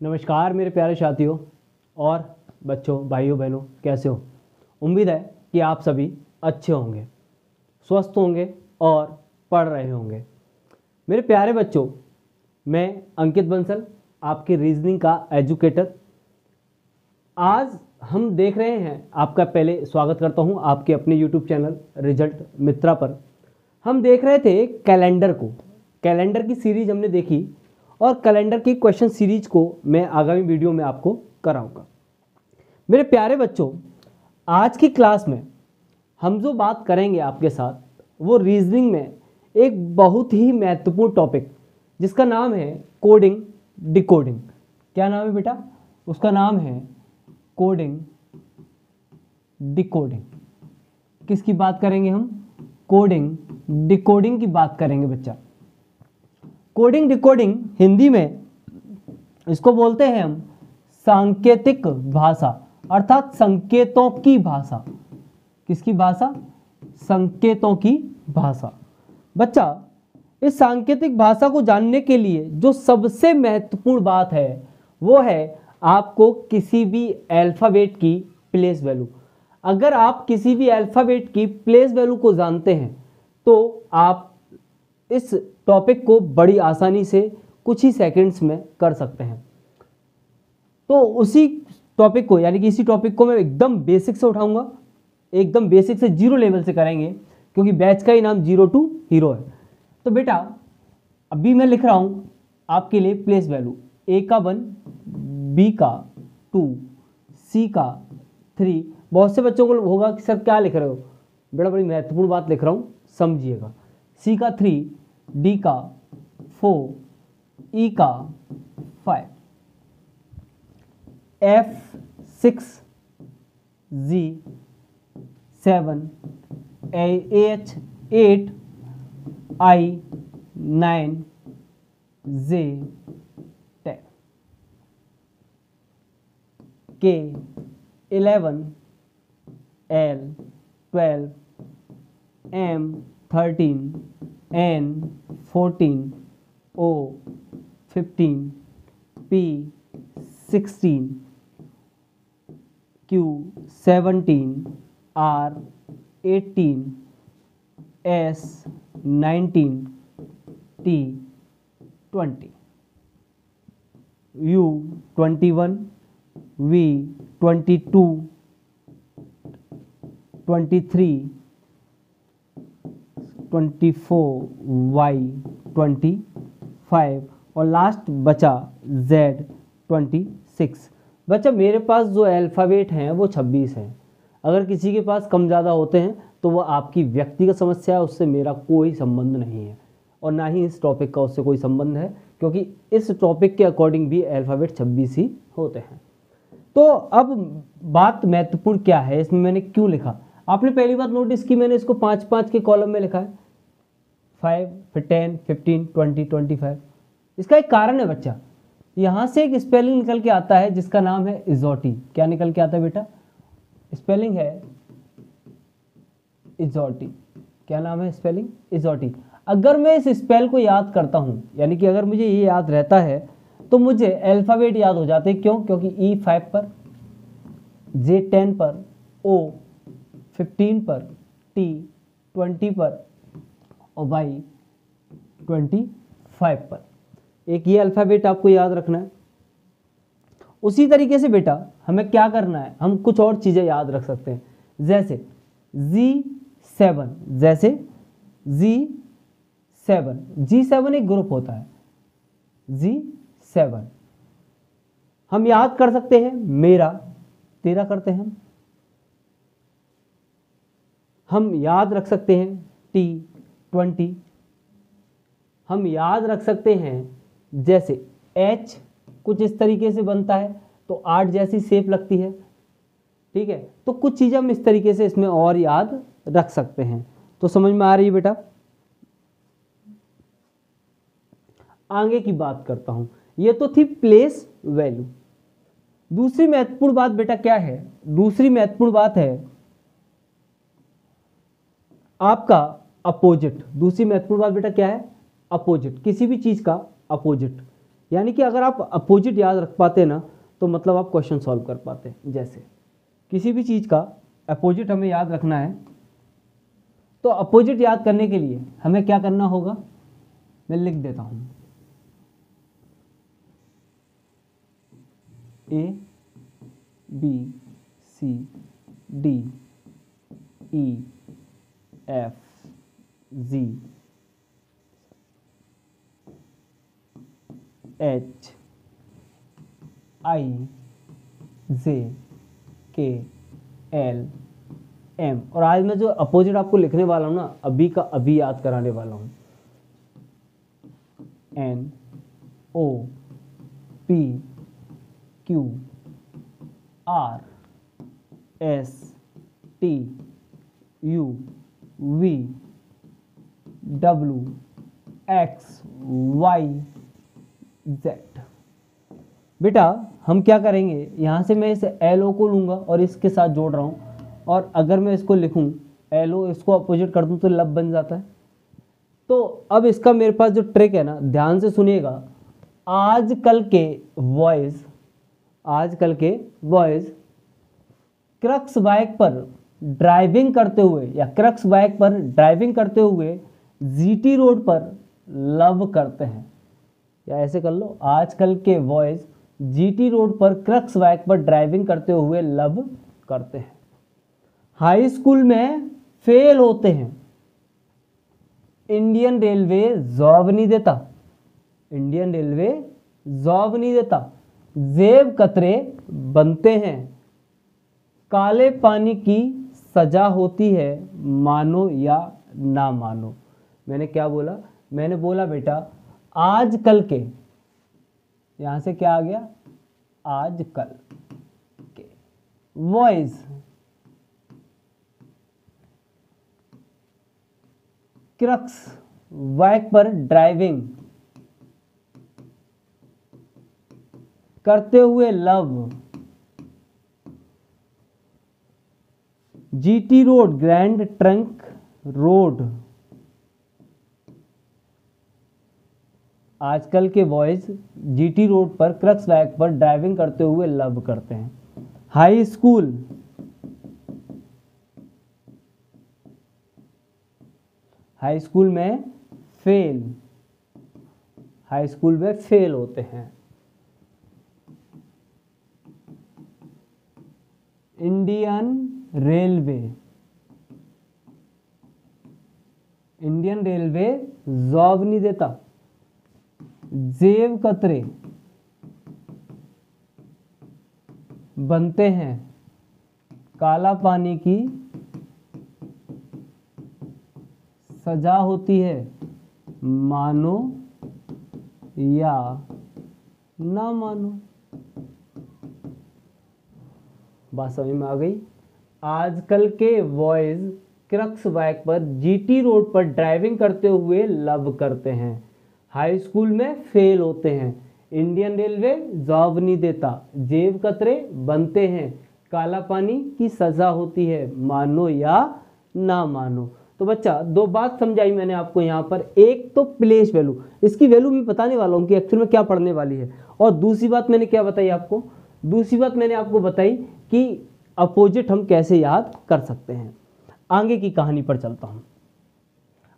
नमस्कार मेरे प्यारे साथियों और बच्चों, भाइयों बहनों, कैसे हो। उम्मीद है कि आप सभी अच्छे होंगे, स्वस्थ होंगे और पढ़ रहे होंगे। मेरे प्यारे बच्चों, मैं अंकित बंसल, आपके रीजनिंग का एजुकेटर। आज हम देख रहे हैं, आपका पहले स्वागत करता हूं आपके अपने यूट्यूब चैनल रिजल्ट मित्रा पर। हम देख रहे थे कैलेंडर को, कैलेंडर की सीरीज हमने देखी और कैलेंडर की क्वेश्चन सीरीज को मैं आगामी वीडियो में आपको कराऊंगा। मेरे प्यारे बच्चों, आज की क्लास में हम जो बात करेंगे आपके साथ वो रीजनिंग में एक बहुत ही महत्वपूर्ण टॉपिक जिसका नाम है कोडिंग डिकोडिंग। क्या नाम है बेटा? उसका नाम है कोडिंग डिकोडिंग। किसकी बात करेंगे हम? कोडिंग डिकोडिंग की बात करेंगे बच्चा। कोडिंग डिकोडिंग हिंदी में इसको बोलते हैं हम सांकेतिक भाषा, अर्थात संकेतों की भाषा। किसकी भाषा? संकेतों की भाषा। बच्चा, इस सांकेतिक भाषा को जानने के लिए जो सबसे महत्वपूर्ण बात है वो है आपको किसी भी अल्फाबेट की प्लेस वैल्यू। अगर आप किसी भी अल्फाबेट की प्लेस वैल्यू को जानते हैं तो आप इस टॉपिक को बड़ी आसानी से कुछ ही सेकंड्स में कर सकते हैं। तो उसी टॉपिक को, यानी कि इसी टॉपिक को मैं एकदम बेसिक से उठाऊंगा, एकदम बेसिक से जीरो लेवल से करेंगे, क्योंकि बैच का ही नाम जीरो टू हीरो है। तो बेटा, अभी मैं लिख रहा हूं आपके लिए प्लेस वैल्यू। ए का 1, बी का 2, सी का 3। बहुत से बच्चों को होगा कि सर क्या लिख रहे हो बेटा, बड़ी महत्वपूर्ण बात लिख रहा हूं, समझिएगा। सी का 3, डी का 4, ई का 5, एफ 6, जी 7, एच 8, आई 9, जे 10, के 11, L 12, M 13, N 14, O 15, P 16, Q 17, R 18, S 19, T 20, U 21, V 22, 23, 24, Y 25 और लास्ट बचा Z 26। बच्चा, मेरे पास जो अल्फ़ाबेट हैं वो 26 हैं। अगर किसी के पास कम ज़्यादा होते हैं तो वो आपकी व्यक्तिगत समस्या है, उससे मेरा कोई संबंध नहीं है और ना ही इस टॉपिक का उससे कोई संबंध है, क्योंकि इस टॉपिक के अकॉर्डिंग भी अल्फ़ाबेट 26 ही होते हैं। तो अब बात महत्वपूर्ण क्या है, इसमें मैंने क्यों लिखा? आपने पहली बात नोटिस की, मैंने इसको 5-5 के कॉलम में लिखा है, 5, फिर 10, 15, 20, 25। इसका एक कारण है बच्चा, यहाँ से एक स्पेलिंग निकल के आता है जिसका नाम है इजोटी। क्या निकल के आता है बेटा? स्पेलिंग है इजोटी। क्या नाम है? स्पेलिंग इजोटी। अगर मैं इस स्पेल को याद करता हूँ, यानी कि अगर मुझे ये याद रहता है तो मुझे अल्फ़ाबेट याद हो जाते हैं। क्यों? क्योंकि ई 5 पर, जे 10 पर, ओ 15 पर, टी 20 पर और वाई 25 पर। एक ये अल्फ़ाबेट आपको याद रखना है। उसी तरीके से बेटा हमें क्या करना है, हम कुछ और चीज़ें याद रख सकते हैं, जैसे G7, जैसे G7 एक ग्रुप होता है, G7 हम याद कर सकते हैं। मेरा, तेरा करते हैं हम याद रख सकते हैं। T20 हम याद रख सकते हैं। जैसे H कुछ इस तरीके से बनता है तो 8 जैसी शेप लगती है, ठीक है। तो कुछ चीज़ें हम इस तरीके से इसमें और याद रख सकते हैं। तो समझ में आ रही है बेटा? आगे की बात करता हूं। ये तो थी प्लेस वैल्यू। दूसरी महत्वपूर्ण बात बेटा क्या है? दूसरी महत्वपूर्ण बात है आपका अपोजिट। दूसरी महत्वपूर्ण बात बेटा क्या है? अपोजिट। किसी भी चीज का अपोजिट। यानी कि अगर आप अपोजिट याद रख पाते ना तो मतलब आप क्वेश्चन सॉल्व कर पाते। जैसे किसी भी चीज़ का अपोजिट हमें याद रखना है, तो अपोजिट याद करने के लिए हमें क्या करना होगा, मैं लिख देता हूँ। A B C D E F G H I J K L M. और आज मैं जो अपोजिट आपको लिखने वाला हूं ना, अभी का अभी याद कराने वाला हूं। N O P Q R S T U V W X Y Z. बेटा हम क्या करेंगे, यहाँ से मैं इस एल ओ को लूँगा और इसके साथ जोड़ रहा हूँ, और अगर मैं इसको लिखूँ एल ओ, इसको अपोजिट कर दूँ तो लब बन जाता है। तो अब इसका मेरे पास जो ट्रिक है ना, ध्यान से सुनिएगा। आजकल के बॉयज क्रक्स बाइक पर ड्राइविंग करते हुए या क्रक्स बाइक पर ड्राइविंग करते हुए जीटी रोड पर लव करते हैं। या ऐसे कर लो, आजकल के बॉयज जीटी रोड पर क्रक्स बाइक पर ड्राइविंग करते हुए लव करते हैं। हाई स्कूल में फेल होते हैं। इंडियन रेलवे जॉब नहीं देता। इंडियन रेलवे जॉब नहीं देता। जेब कतरे बनते हैं। काले पानी की सजा होती है, मानो या ना मानो। मैंने क्या बोला, मैंने बोला बेटा आजकल के, यहां से क्या आ गया, आजकल के बॉयज क्रक्स बाइक पर ड्राइविंग करते हुए love, GT road grand trunk road. आजकल के बॉयज जीटी रोड पर क्रक्स बाइक पर ड्राइविंग करते हुए लव करते हैं। हाई स्कूल में फेल, हाई स्कूल में फेल होते हैं। इंडियन रेलवे जॉब नहीं देता। जेब कतरे बनते हैं। काला पानी की सजा होती है, मानो या ना मानो। बात समझ में आ गई। आजकल के बॉयज क्रक्स बाइक पर जीटी रोड पर ड्राइविंग करते हुए लव करते हैं। हाई स्कूल में फेल होते हैं। इंडियन रेलवे जॉब नहीं देता। जेब कतरे बनते हैं। काला पानी की सजा होती है, मानो या ना मानो। तो बच्चा दो बात समझाई मैंने आपको यहाँ पर। एक तो प्लेस वैल्यू, इसकी वैल्यू मैं बताने वाला हूँ कि एक्चुअल में क्या पढ़ने वाली है। और दूसरी बात मैंने क्या बताई आपको, दूसरी बात मैंने आपको बताई कि अपोजिट हम कैसे याद कर सकते हैं। आगे की कहानी पर चलता हूं।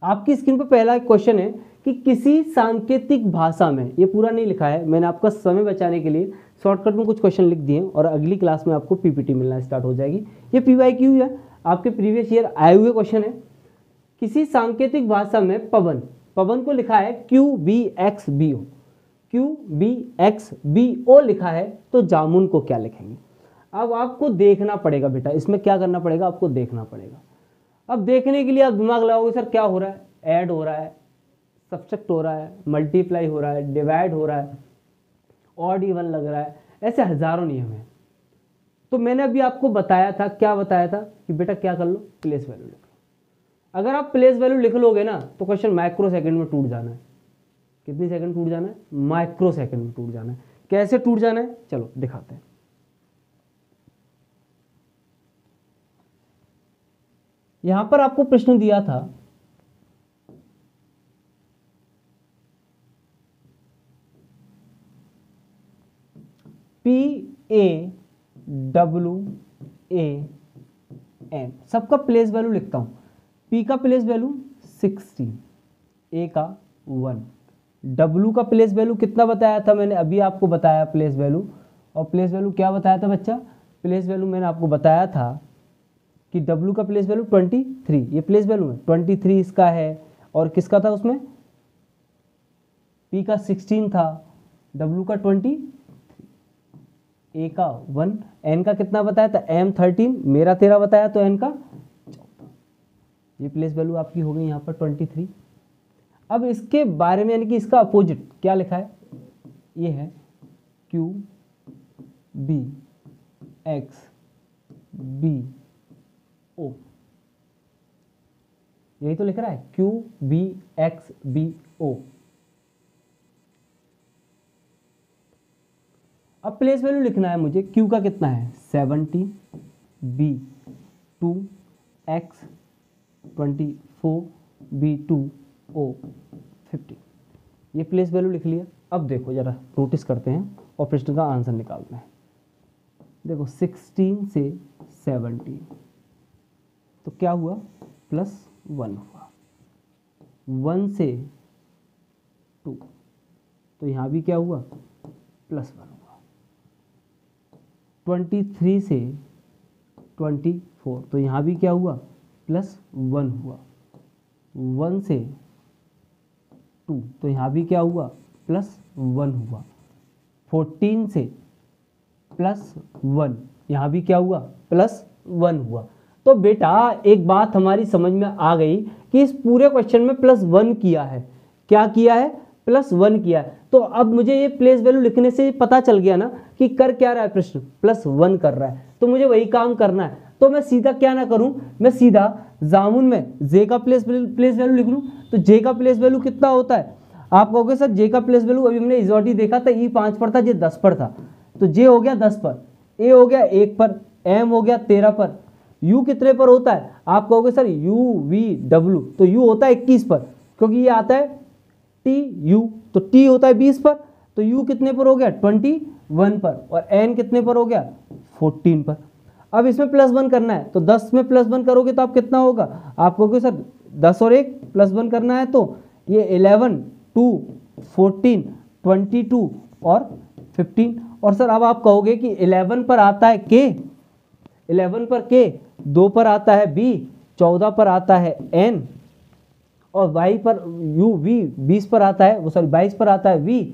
आपकी स्क्रीन पर पहला क्वेश्चन है कि किसी सांकेतिक भाषा में, ये पूरा नहीं लिखा है, मैंने आपका समय बचाने के लिए शॉर्टकट में कुछ क्वेश्चन लिख दिए और अगली क्लास में आपको पीपीटी मिलना स्टार्ट हो जाएगी। ये पीवाईक्यू है, आपके प्रीवियस ईयर आए हुए क्वेश्चन है। किसी सांकेतिक भाषा में पवन को लिखा है QBXBO, QBXBO लिखा है, तो जामुन को क्या लिखेंगे। अब आपको देखना पड़ेगा बेटा, इसमें क्या करना पड़ेगा, आपको देखना पड़ेगा। अब देखने के लिए आप दिमाग लगाओगे, सर क्या हो रहा है, ऐड हो रहा है, सब्सट्रैक्ट हो रहा है, मल्टीप्लाई हो रहा है, डिवाइड हो रहा है, ऑड इवन लग रहा है, ऐसे हजारों नियम है। तो मैंने अभी आपको बताया था, क्या बताया था कि बेटा क्या कर लो, प्लेस वैल्यू लिख लो। अगर आप प्लेस वैल्यू लिख लोगे ना तो क्वेश्चन माइक्रो सेकंड में टूट जाना है। कितनी सेकंड टूट जाना है, माइक्रो सेकंड में टूट जाना है। कैसे टूट जाना है, चलो दिखाते हैं। यहां पर आपको प्रश्न दिया था PAWAN, सबका प्लेस वैल्यू लिखता हूँ। P का प्लेस वैल्यू 16, A का 1, W का प्लेस वैल्यू कितना बताया था मैंने, अभी आपको बताया प्लेस वैल्यू। और प्लेस वैल्यू क्या बताया था बच्चा, प्लेस वैल्यू मैंने आपको बताया था कि W का प्लेस वैल्यू 23, ये प्लेस वैल्यू है 23 इसका है। और किसका था उसमें, P का 16 था, W का 20, A का 1, N का कितना बताया था, M 13, मेरा 13 बताया, तो N का 14। ये प्लेस वैल्यू आपकी हो गई यहाँ पर 23। अब इसके बारे में यानी कि इसका अपोजिट क्या लिखा है, ये है Q B X B O, यही तो लिख रहा है Q B X B O। अब प्लेस वैल्यू लिखना है मुझे, Q का कितना है 17, B 2, X 24, B 2 O 15, ये प्लेस वैल्यू लिख लिया। अब देखो जरा नोटिस करते हैं और प्रश्न का आंसर निकालते हैं। देखो 16 से 17 तो क्या हुआ, +1 हुआ। 1 से 2 तो यहाँ भी क्या हुआ, +1 हुआ। 23 से 24 तो यहाँ भी क्या हुआ, +1 हुआ। 1 से 2 तो यहाँ भी क्या हुआ, +1 हुआ। 14 से +1 यहाँ भी क्या हुआ, +1 हुआ। तो बेटा एक बात हमारी समझ में आ गई कि इस पूरे क्वेश्चन में +1 किया है। क्या किया है, +1 किया है। तो अब मुझे ये प्लेस वैल्यू लिखने से पता चल गया ना कि कर क्या रहा है प्रश्न, +1 कर रहा है। तो मुझे वही काम करना है। तो मैं सीधा क्या ना करूं, मैं सीधा जामुन में जे का प्लेस वैल्यू लिख लूं। तो जे का प्लेस वैल्यू कितना होता है, आप कहोगे सर जे का प्लेस वैल्यू अभी हमने इजोटी देखा था, ई 5 पर था, जे 10 पर था। तो जे हो गया 10 पर, ए हो गया 1 पर, एम हो गया 13 पर, यू कितने पर होता है, आप कहोगे सर यू वी डब्ल्यू, तो यू होता है 21 पर, क्योंकि ये आता है टी यू, तो टी होता है 20 पर, तो यू कितने पर हो गया 21 पर, और एन कितने पर हो गया 14 पर। अब इसमें +1 करना है, तो 10 में +1 करोगे तो आप कितना होगा, आप कहोगे सर 10 और 1 +1 करना है, तो ये 11 2 14 22 और 15। और सर अब आप कहोगे कि 11 पर आता है के, 11 पर के, 2 पर आता है बी, 14 पर आता है एन, और वाई पर यू वी, 20 पर आता है, वो सॉरी 22 पर आता है वी,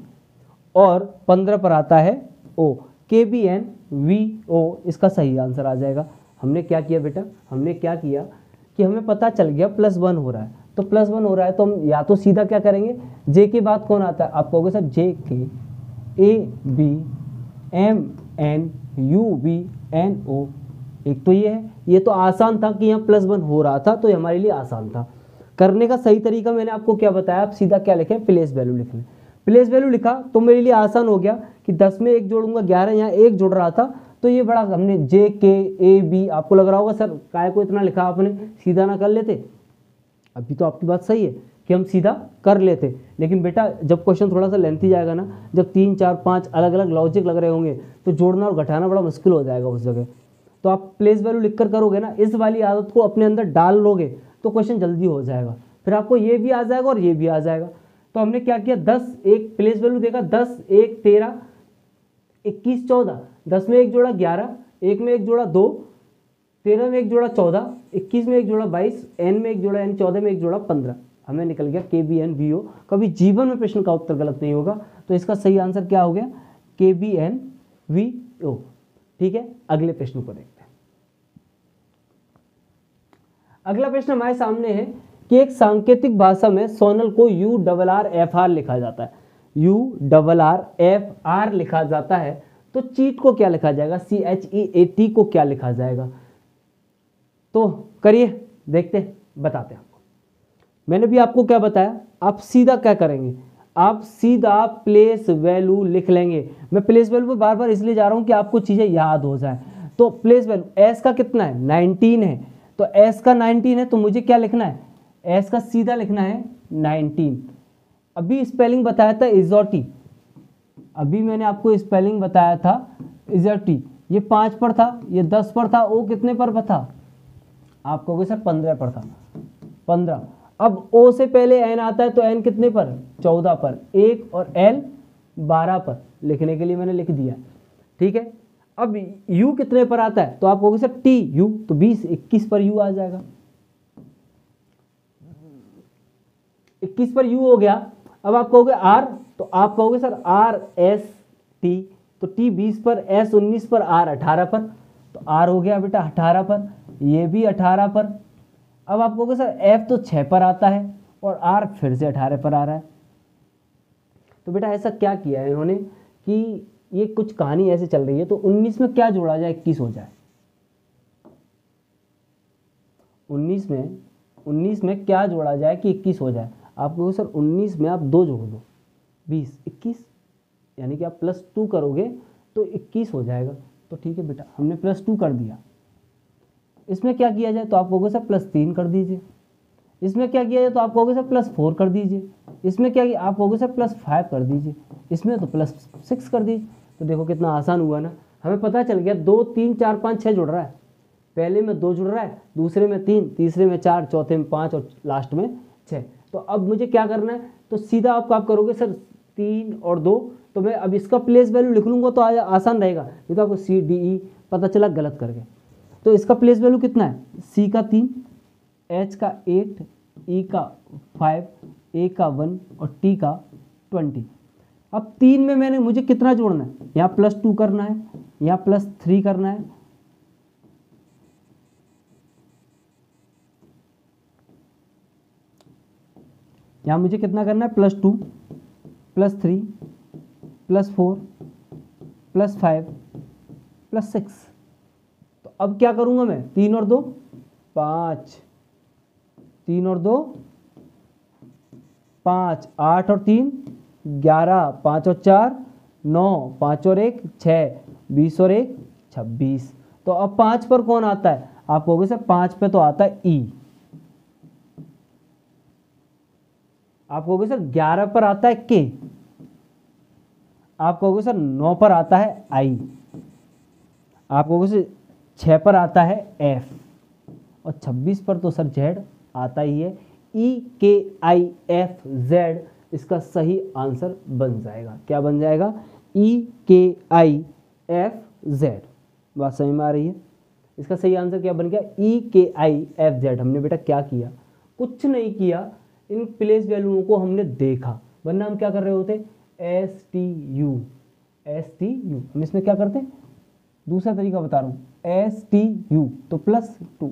और 15 पर आता है ओ, के बी एन वी ओ, इसका सही आंसर आ जाएगा। हमने क्या किया बेटा, हमने क्या किया कि हमें पता चल गया +1 हो रहा है, तो +1 हो रहा है तो हम या तो सीधा क्या करेंगे, जे के बाद कौन आता है, आप कहोगे sir J K A B M N U V N O, एक तो ये है। ये तो आसान था कि यहाँ +1 हो रहा था, तो ये हमारे लिए आसान था। करने का सही तरीका मैंने आपको क्या बताया, आप सीधा क्या लिखें, प्लेस वैल्यू लिख लें। प्लेस वैल्यू लिखा तो मेरे लिए आसान हो गया कि 10 में 1 जोड़ूंगा, 11 यहाँ 1 जुड़ रहा था, तो ये बड़ा हमने जे के ए बी, आपको लग रहा होगा सर काय को इतना लिखा आपने, सीधा ना कर लेते। अभी तो आपकी बात सही है कि हम सीधा कर लेते, लेकिन बेटा जब क्वेश्चन थोड़ा सा लेंथी जाएगा ना, जब 3 4 5 अलग अलग लॉजिक लग रहे होंगे, तो जोड़ना और घटाना बड़ा मुश्किल हो जाएगा उस जगह। तो आप प्लेस वैल्यू लिखकर करोगे ना, इस वाली आदत को अपने अंदर डाल लोगे तो क्वेश्चन जल्दी हो जाएगा, फिर आपको ये भी आ जाएगा और ये भी आ जाएगा। तो हमने क्या किया, 10 1 प्लेस वैल्यू देखा, 10 1 13 21 14, 10 में 1 जोड़ा 11, 1 में 1 जोड़ा 2, 13 में 1 जोड़ा 14, 21 में 1 जोड़ा 22, एन में 1 जोड़ा एन, 14 में 1 जोड़ा 15, हमें निकल गया के बी एन वी ओ। कभी जीवन में प्रश्न का उत्तर गलत नहीं होगा, तो इसका सही आंसर क्या हो गया, के बी एन वी ओ। ठीक है, अगले प्रश्न को देखते हैं। अगला प्रश्न हमारे सामने है कि एक सांकेतिक भाषा में सोनल को URRFR लिखा जाता है, URRFR लिखा जाता है, तो चीट को क्या लिखा जाएगा, CHEAT को क्या लिखा जाएगा। तो करिए, देखते हैं, बताते हैं आपको। मैंने भी आपको क्या बताया, आप सीधा क्या करेंगे, आप सीधा प्लेस वैल्यू लिख लेंगे। मैं प्लेस वैल्यू पर बार बार इसलिए जा रहा हूं कि आपको चीजें याद हो जाए। तो प्लेस वैल्यू एस का कितना है 19 है, तो एस का 19 है, तो मुझे क्या लिखना है, एस का सीधा लिखना है 19। अभी स्पेलिंग बताया था इजोटी, अभी मैंने आपको स्पेलिंग बताया था इजर टी, ये 5 पर था, ये 10 पर था, ओ कितने पर था? आप कहोगे सर 15 पर था, 15। अब ओ से पहले एन आता है तो एन कितने पर? 14 पर, 1 और एल 12 पर, लिखने के लिए मैंने लिख दिया, ठीक है। अब यू कितने पर आता है? तो आप कहोगे सर टी यू, तो 20 21 पर यू आ जाएगा, 21 पर यू हो गया। अब आप कहोगे आर, तो आप कहोगे सर आर एस टी, तो टी 20 पर, एस 19 पर, आर 18 पर, तो आर हो गया बेटा 18 पर, ये भी 18 पर। अब आप कहोगे सर एफ तो 6 पर आता है और आर फिर से 18 पर आ रहा है। तो बेटा ऐसा क्या किया है इन्होंने कि ये कुछ कहानी ऐसे चल रही है, तो 19 में क्या जोड़ा जाए 21 हो जाए? 19 में क्या जोड़ा जाए कि 21 हो जाए? आप कहोगे सर 19 में आप 2 जोड़ दो, 20 21, यानी कि आप +2 करोगे तो 21 हो जाएगा। तो ठीक है बेटा, हमने +2 कर दिया। इसमें क्या किया जाए? तो आप कहोगे सर +3 कर दीजिए। इसमें क्या किया जाए? तो आप कहोगे सर +4 कर दीजिए। इसमें क्या किया? आप कहोगे सर +5 कर दीजिए। इसमें तो +6 कर दीजिए। तो देखो कितना आसान हुआ ना, हमें पता चल गया 2 3 4 5 6 जुड़ रहा है, पहले में 2 जुड़ रहा है, दूसरे में 3, तीसरे में 4, चौथे में 5 और लास्ट में 6। तो अब मुझे क्या करना है? तो सीधा आप करोगे सर 3 और 2, तो मैं अब इसका प्लेस वैल्यू लिख लूँगा तो आसान रहेगा। नहीं तो आपको सी डी ई पता चला गलत करके। तो इसका प्लेस वैल्यू कितना है? सी का 3, एच का 8, ई का 5, ए का 1 और टी का 20। अब 3 में मैंने मुझे कितना जोड़ना है? यहाँ +2 करना है, यहाँ +3 करना है, यहाँ मुझे कितना करना है? +2 +3 +4 +5 +6। तो अब क्या करूँगा मैं? 3 और 2 5, 3 और 2 5, 8 और 3 11, 5 और 4 9, 5 और 1 6, 20 और 1 26। तो अब 5 पर कौन आता है? आप कहोगे सर 5 पे तो आता है ई। आप कहोगे सर 11 पर आता है के। आप कहोगे सर 9 पर आता है आई। आप कहोगे सर 6 पर आता है एफ और 26 पर तो सर जेड आता ही है। ई के आई एफ जेड इसका सही आंसर बन जाएगा। क्या बन जाएगा? ई के आई एफ जेड। बात समझ में आ रही है? इसका सही आंसर क्या बन गया? ई के आई एफ जेड। हमने बेटा क्या किया? कुछ नहीं किया, इन प्लेस वैल्यूओं को हमने देखा, वरना हम क्या कर रहे होते? S T you. हम इसमें क्या करते? दूसरा तरीका बता रहा हूँ, एस टी यू तो +2,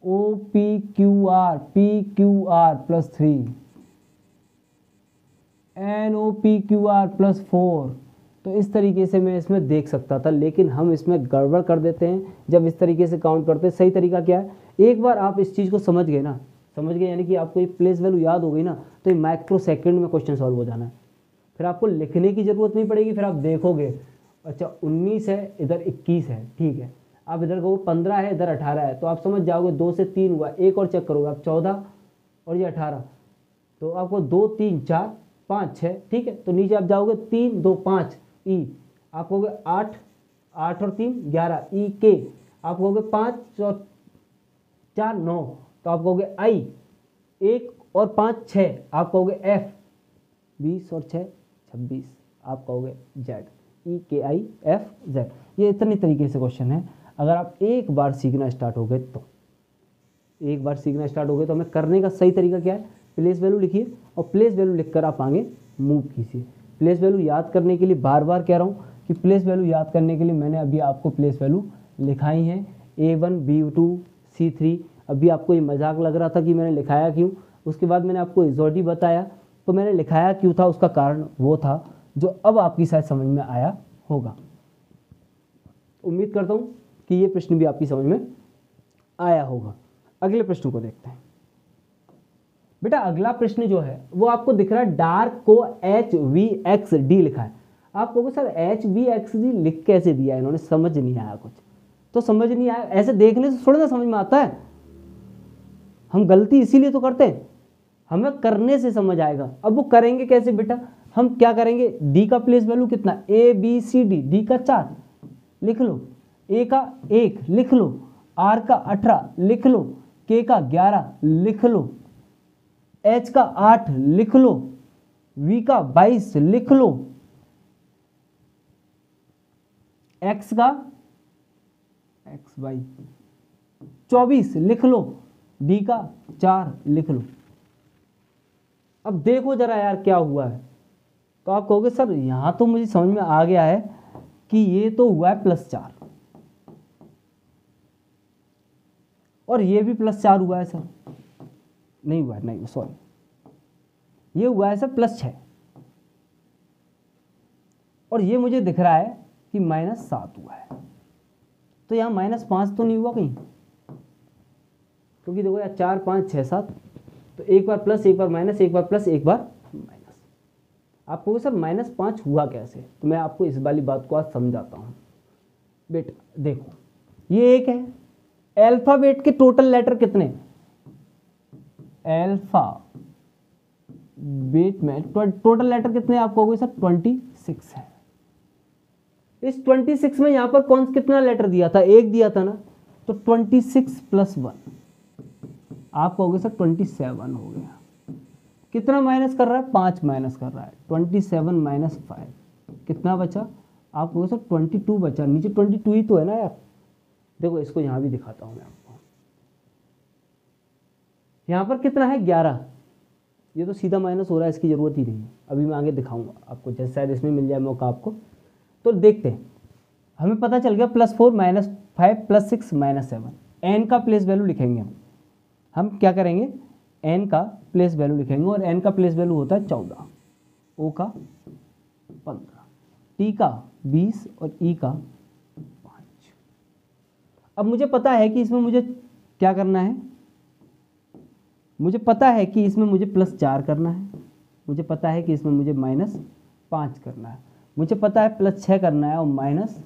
O P Q R +3, N O P Q R +4। तो इस तरीके से मैं इसमें देख सकता था, लेकिन हम इसमें गड़बड़ कर देते हैं जब इस तरीके से काउंट करते हैं। सही तरीका क्या है? एक बार आप इस चीज़ को समझ गए ना, यानी कि आपको ये प्लेस वैल्यू याद हो गई ना, तो ये माइक्रो सेकंड में क्वेश्चन सॉल्व हो जाना है। फिर आपको लिखने की ज़रूरत नहीं पड़ेगी। फिर आप देखोगे अच्छा 19 है, इधर 21 है, ठीक है। आप इधर कहो 15 है, इधर 18 है, तो आप समझ जाओगे 2 से 3 हुआ, एक और चेक करोगे आप 14 और ये 18, तो आपको 2 3 4 5 6, ठीक है। तो नीचे आप जाओगे 3 2 5 ई, आप कहोगे 8 और 3 11 ई के, आप कहोगे 5 और 4 9, तो आप कहोगे आई, 1 और 5 6, आप कहोगे एफ, 20 और 6 26, आप कहोगे जेड। ई के आई एफ जेड। ये इतने तरीके से क्वेश्चन है। अगर आप एक बार सीखना स्टार्ट हो गए तो हमें करने का सही तरीका क्या है? प्लेस वैल्यू लिखिए और प्लेस वैल्यू लिखकर आप आगे मूव कीजिए। प्लेस वैल्यू याद करने के लिए बार बार कह रहा हूँ कि प्लेस वैल्यू याद करने के लिए मैंने अभी आपको प्लेस वैल्यू लिखाई हैं, A1 B2 C3। अभी आपको ये मजाक लग रहा था कि मैंने लिखाया क्यों, उसके बाद मैंने आपको इजोडी बताया, तो मैंने लिखाया क्यों था, उसका कारण वो था जो अब आपकी शायद समझ में आया होगा। उम्मीद करता हूँ कि ये प्रश्न भी आपकी समझ में आया होगा। अगले प्रश्न को देखते हैं। बेटा अगला प्रश्न जो है वो आपको दिख रहा है, डार्क को HVXD लिखा है। आप कहोगे सर HVXD लिख कैसे दिया इन्होंने, समझ नहीं आया कुछ। तो समझ नहीं आया, ऐसे देखने से थोड़ा ना समझ में आता है। हम गलती इसीलिए तो करते हैं, हमें करने से समझ आएगा। अब वो करेंगे कैसे बेटा? हम क्या करेंगे, डी का प्लेस वैल्यू कितना, A B C D, D का 4 लिख लो, ए का 1 लिख लो, आर का 18 लिख लो, के का 11 लिख लो, एच का 8 लिख लो, वी का 22 लिख लो, एक्स का एक्स वाई 24 लिख लो, डी का 4 लिख लो। अब देखो जरा यार क्या हुआ है, तो आप कहोगे सर यहां तो मुझे समझ में आ गया है कि ये तो हुआ है +4 और ये भी +4 हुआ है सर, नहीं हुआ है, नहीं सॉरी, ये हुआ है सर +6 और ये मुझे दिख रहा है कि -7 हुआ है, तो यहाँ -5 तो नहीं हुआ कहीं, क्योंकि देखो यार 4 5 6 7, तो एक बार प्लस एक बार माइनस, एक बार प्लस एक बार माइनस। आप कहोगे सर -5 हुआ कैसे, तो मैं आपको इस वाली बात को आज समझाता हूँ। बेटा देखो ये एक है, अल्फाबेट के टोटल लेटर कितने, अल्फाबेट में टोटल लेटर कितने आप कहोगे सर 26 है। इस 26 में यहां पर कौन कितना लेटर दिया था, एक दिया था ना, तो 26 + 1 आप कहोगे सर 27 हो गया। कितना माइनस कर रहा है, 5 माइनस कर रहा है, 27 - 5 कितना बचा, आप कहोगे सर 22 बचा, नीचे 22 ही तो है ना यार। देखो इसको यहां भी दिखाता हूं मैं आपको, यहां पर कितना है 11, ये तो सीधा माइनस हो रहा है, इसकी जरूरत ही नहीं है, अभी मैं आगे दिखाऊंगा आपको, जैसे शायद इसमें मिल जाए मौका आपको। तो देखते हैं, हमें पता चल गया +4 - 5 +6 - 7, एन का प्लेस वैल्यू लिखेंगे हम क्या करेंगे, एन का प्लेस वैल्यू लिखेंगे और एन का प्लेस वैल्यू होता है 14, ओ का 15, टी का 20 और ई का 5। अब मुझे पता है कि इसमें मुझे क्या करना है, मुझे पता है कि इसमें मुझे +4 करना है, मुझे पता है कि इसमें मुझे -5 करना है, मुझे पता है +6 करना है और -7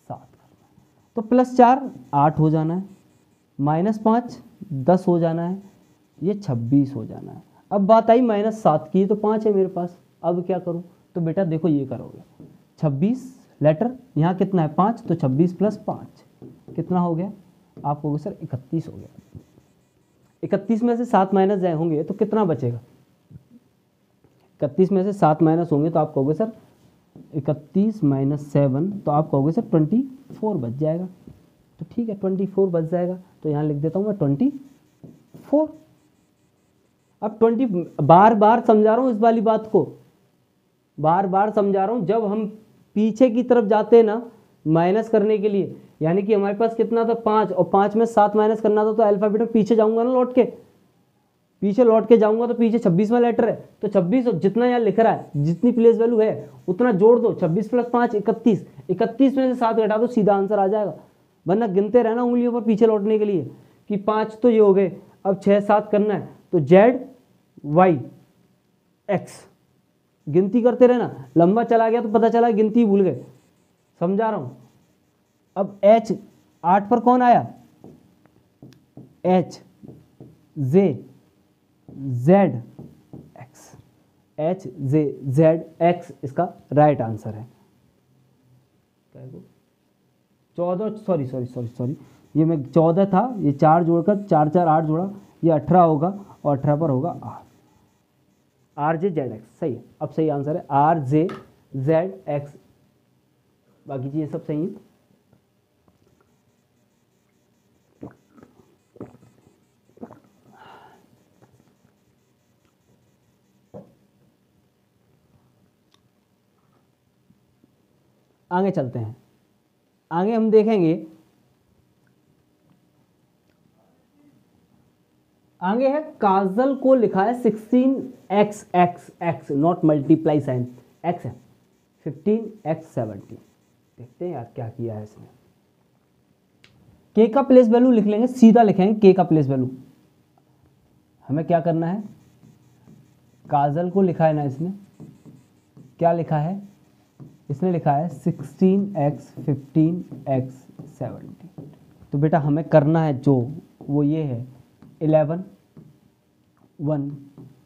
करना है। तो +4 8 हो जाना है, -5 10 हो जाना है, ये 26 हो जाना है। अब बात आई -7 की, तो 5 है मेरे पास, अब क्या करूं, तो बेटा देखो ये करोगे 26 लेटर, यहाँ कितना है 5, तो 26 + 5 कितना हो गया, आप कहोगे सर 31 हो गया। 31 में से 7 माइनस जाए होंगे तो कितना बचेगा, 31 में से 7 माइनस होंगे तो आप कहोगे सर 31 - 7, तो आप कहोगे सर 24 बच जाएगा। तो ठीक है 24 बच जाएगा, तो यहाँ लिख देता हूँ मैं 24। अब 20 बार बार समझा रहा हूँ इस वाली बात को, बार बार समझा रहा हूँ। जब हम पीछे की तरफ जाते हैं ना माइनस करने के लिए, यानी कि हमारे पास कितना था 5 और 5 में 7 माइनस करना था, तो अल्फाबेट में पीछे जाऊंगा ना, लौट के पीछे लौट के जाऊंगा, तो पीछे 26वां लेटर है, तो 26 और जितना यहाँ लिख रहा है, जितनी प्लेस वैल्यू है उतना जोड़ दो, 26 + 5 31, 31 में से 7 घटा दो, सीधा आंसर आ जाएगा। वरना गिनते रहना उंगलियों पर पीछे लौटने के लिए कि 5 तो ये हो गए, अब 6 7 करना है, तो Z Y X गिनती करते रहना, लंबा चला गया तो पता चला गिनती भूल गए, समझा रहा हूं। अब H 8 पर कौन आया, H J Z X, H J Z X इसका राइट आंसर है। 14 सॉरी ये मैं 14 था, ये 4 जोड़कर 4 4 8 जोड़ा, ये 18 होगा और 18 पर होगा RJ ZX, सही है। अब सही आंसर है RJ ZX, बाकी चीजें सब सही है। आगे चलते हैं, आगे हम देखेंगे, आगे है काजल को लिखा है 16x not multiply sign, x है 15x 17। देखते हैं यार क्या किया है इसने। k का प्लेस वैल्यू लिख लेंगे, सीधा लिखेंगे k का प्लेस वैल्यू। हमें क्या करना है, काजल को लिखा है ना इसने, क्या लिखा है, इसने लिखा है 16x 15x 17। तो बेटा हमें करना है जो वो ये है 11 1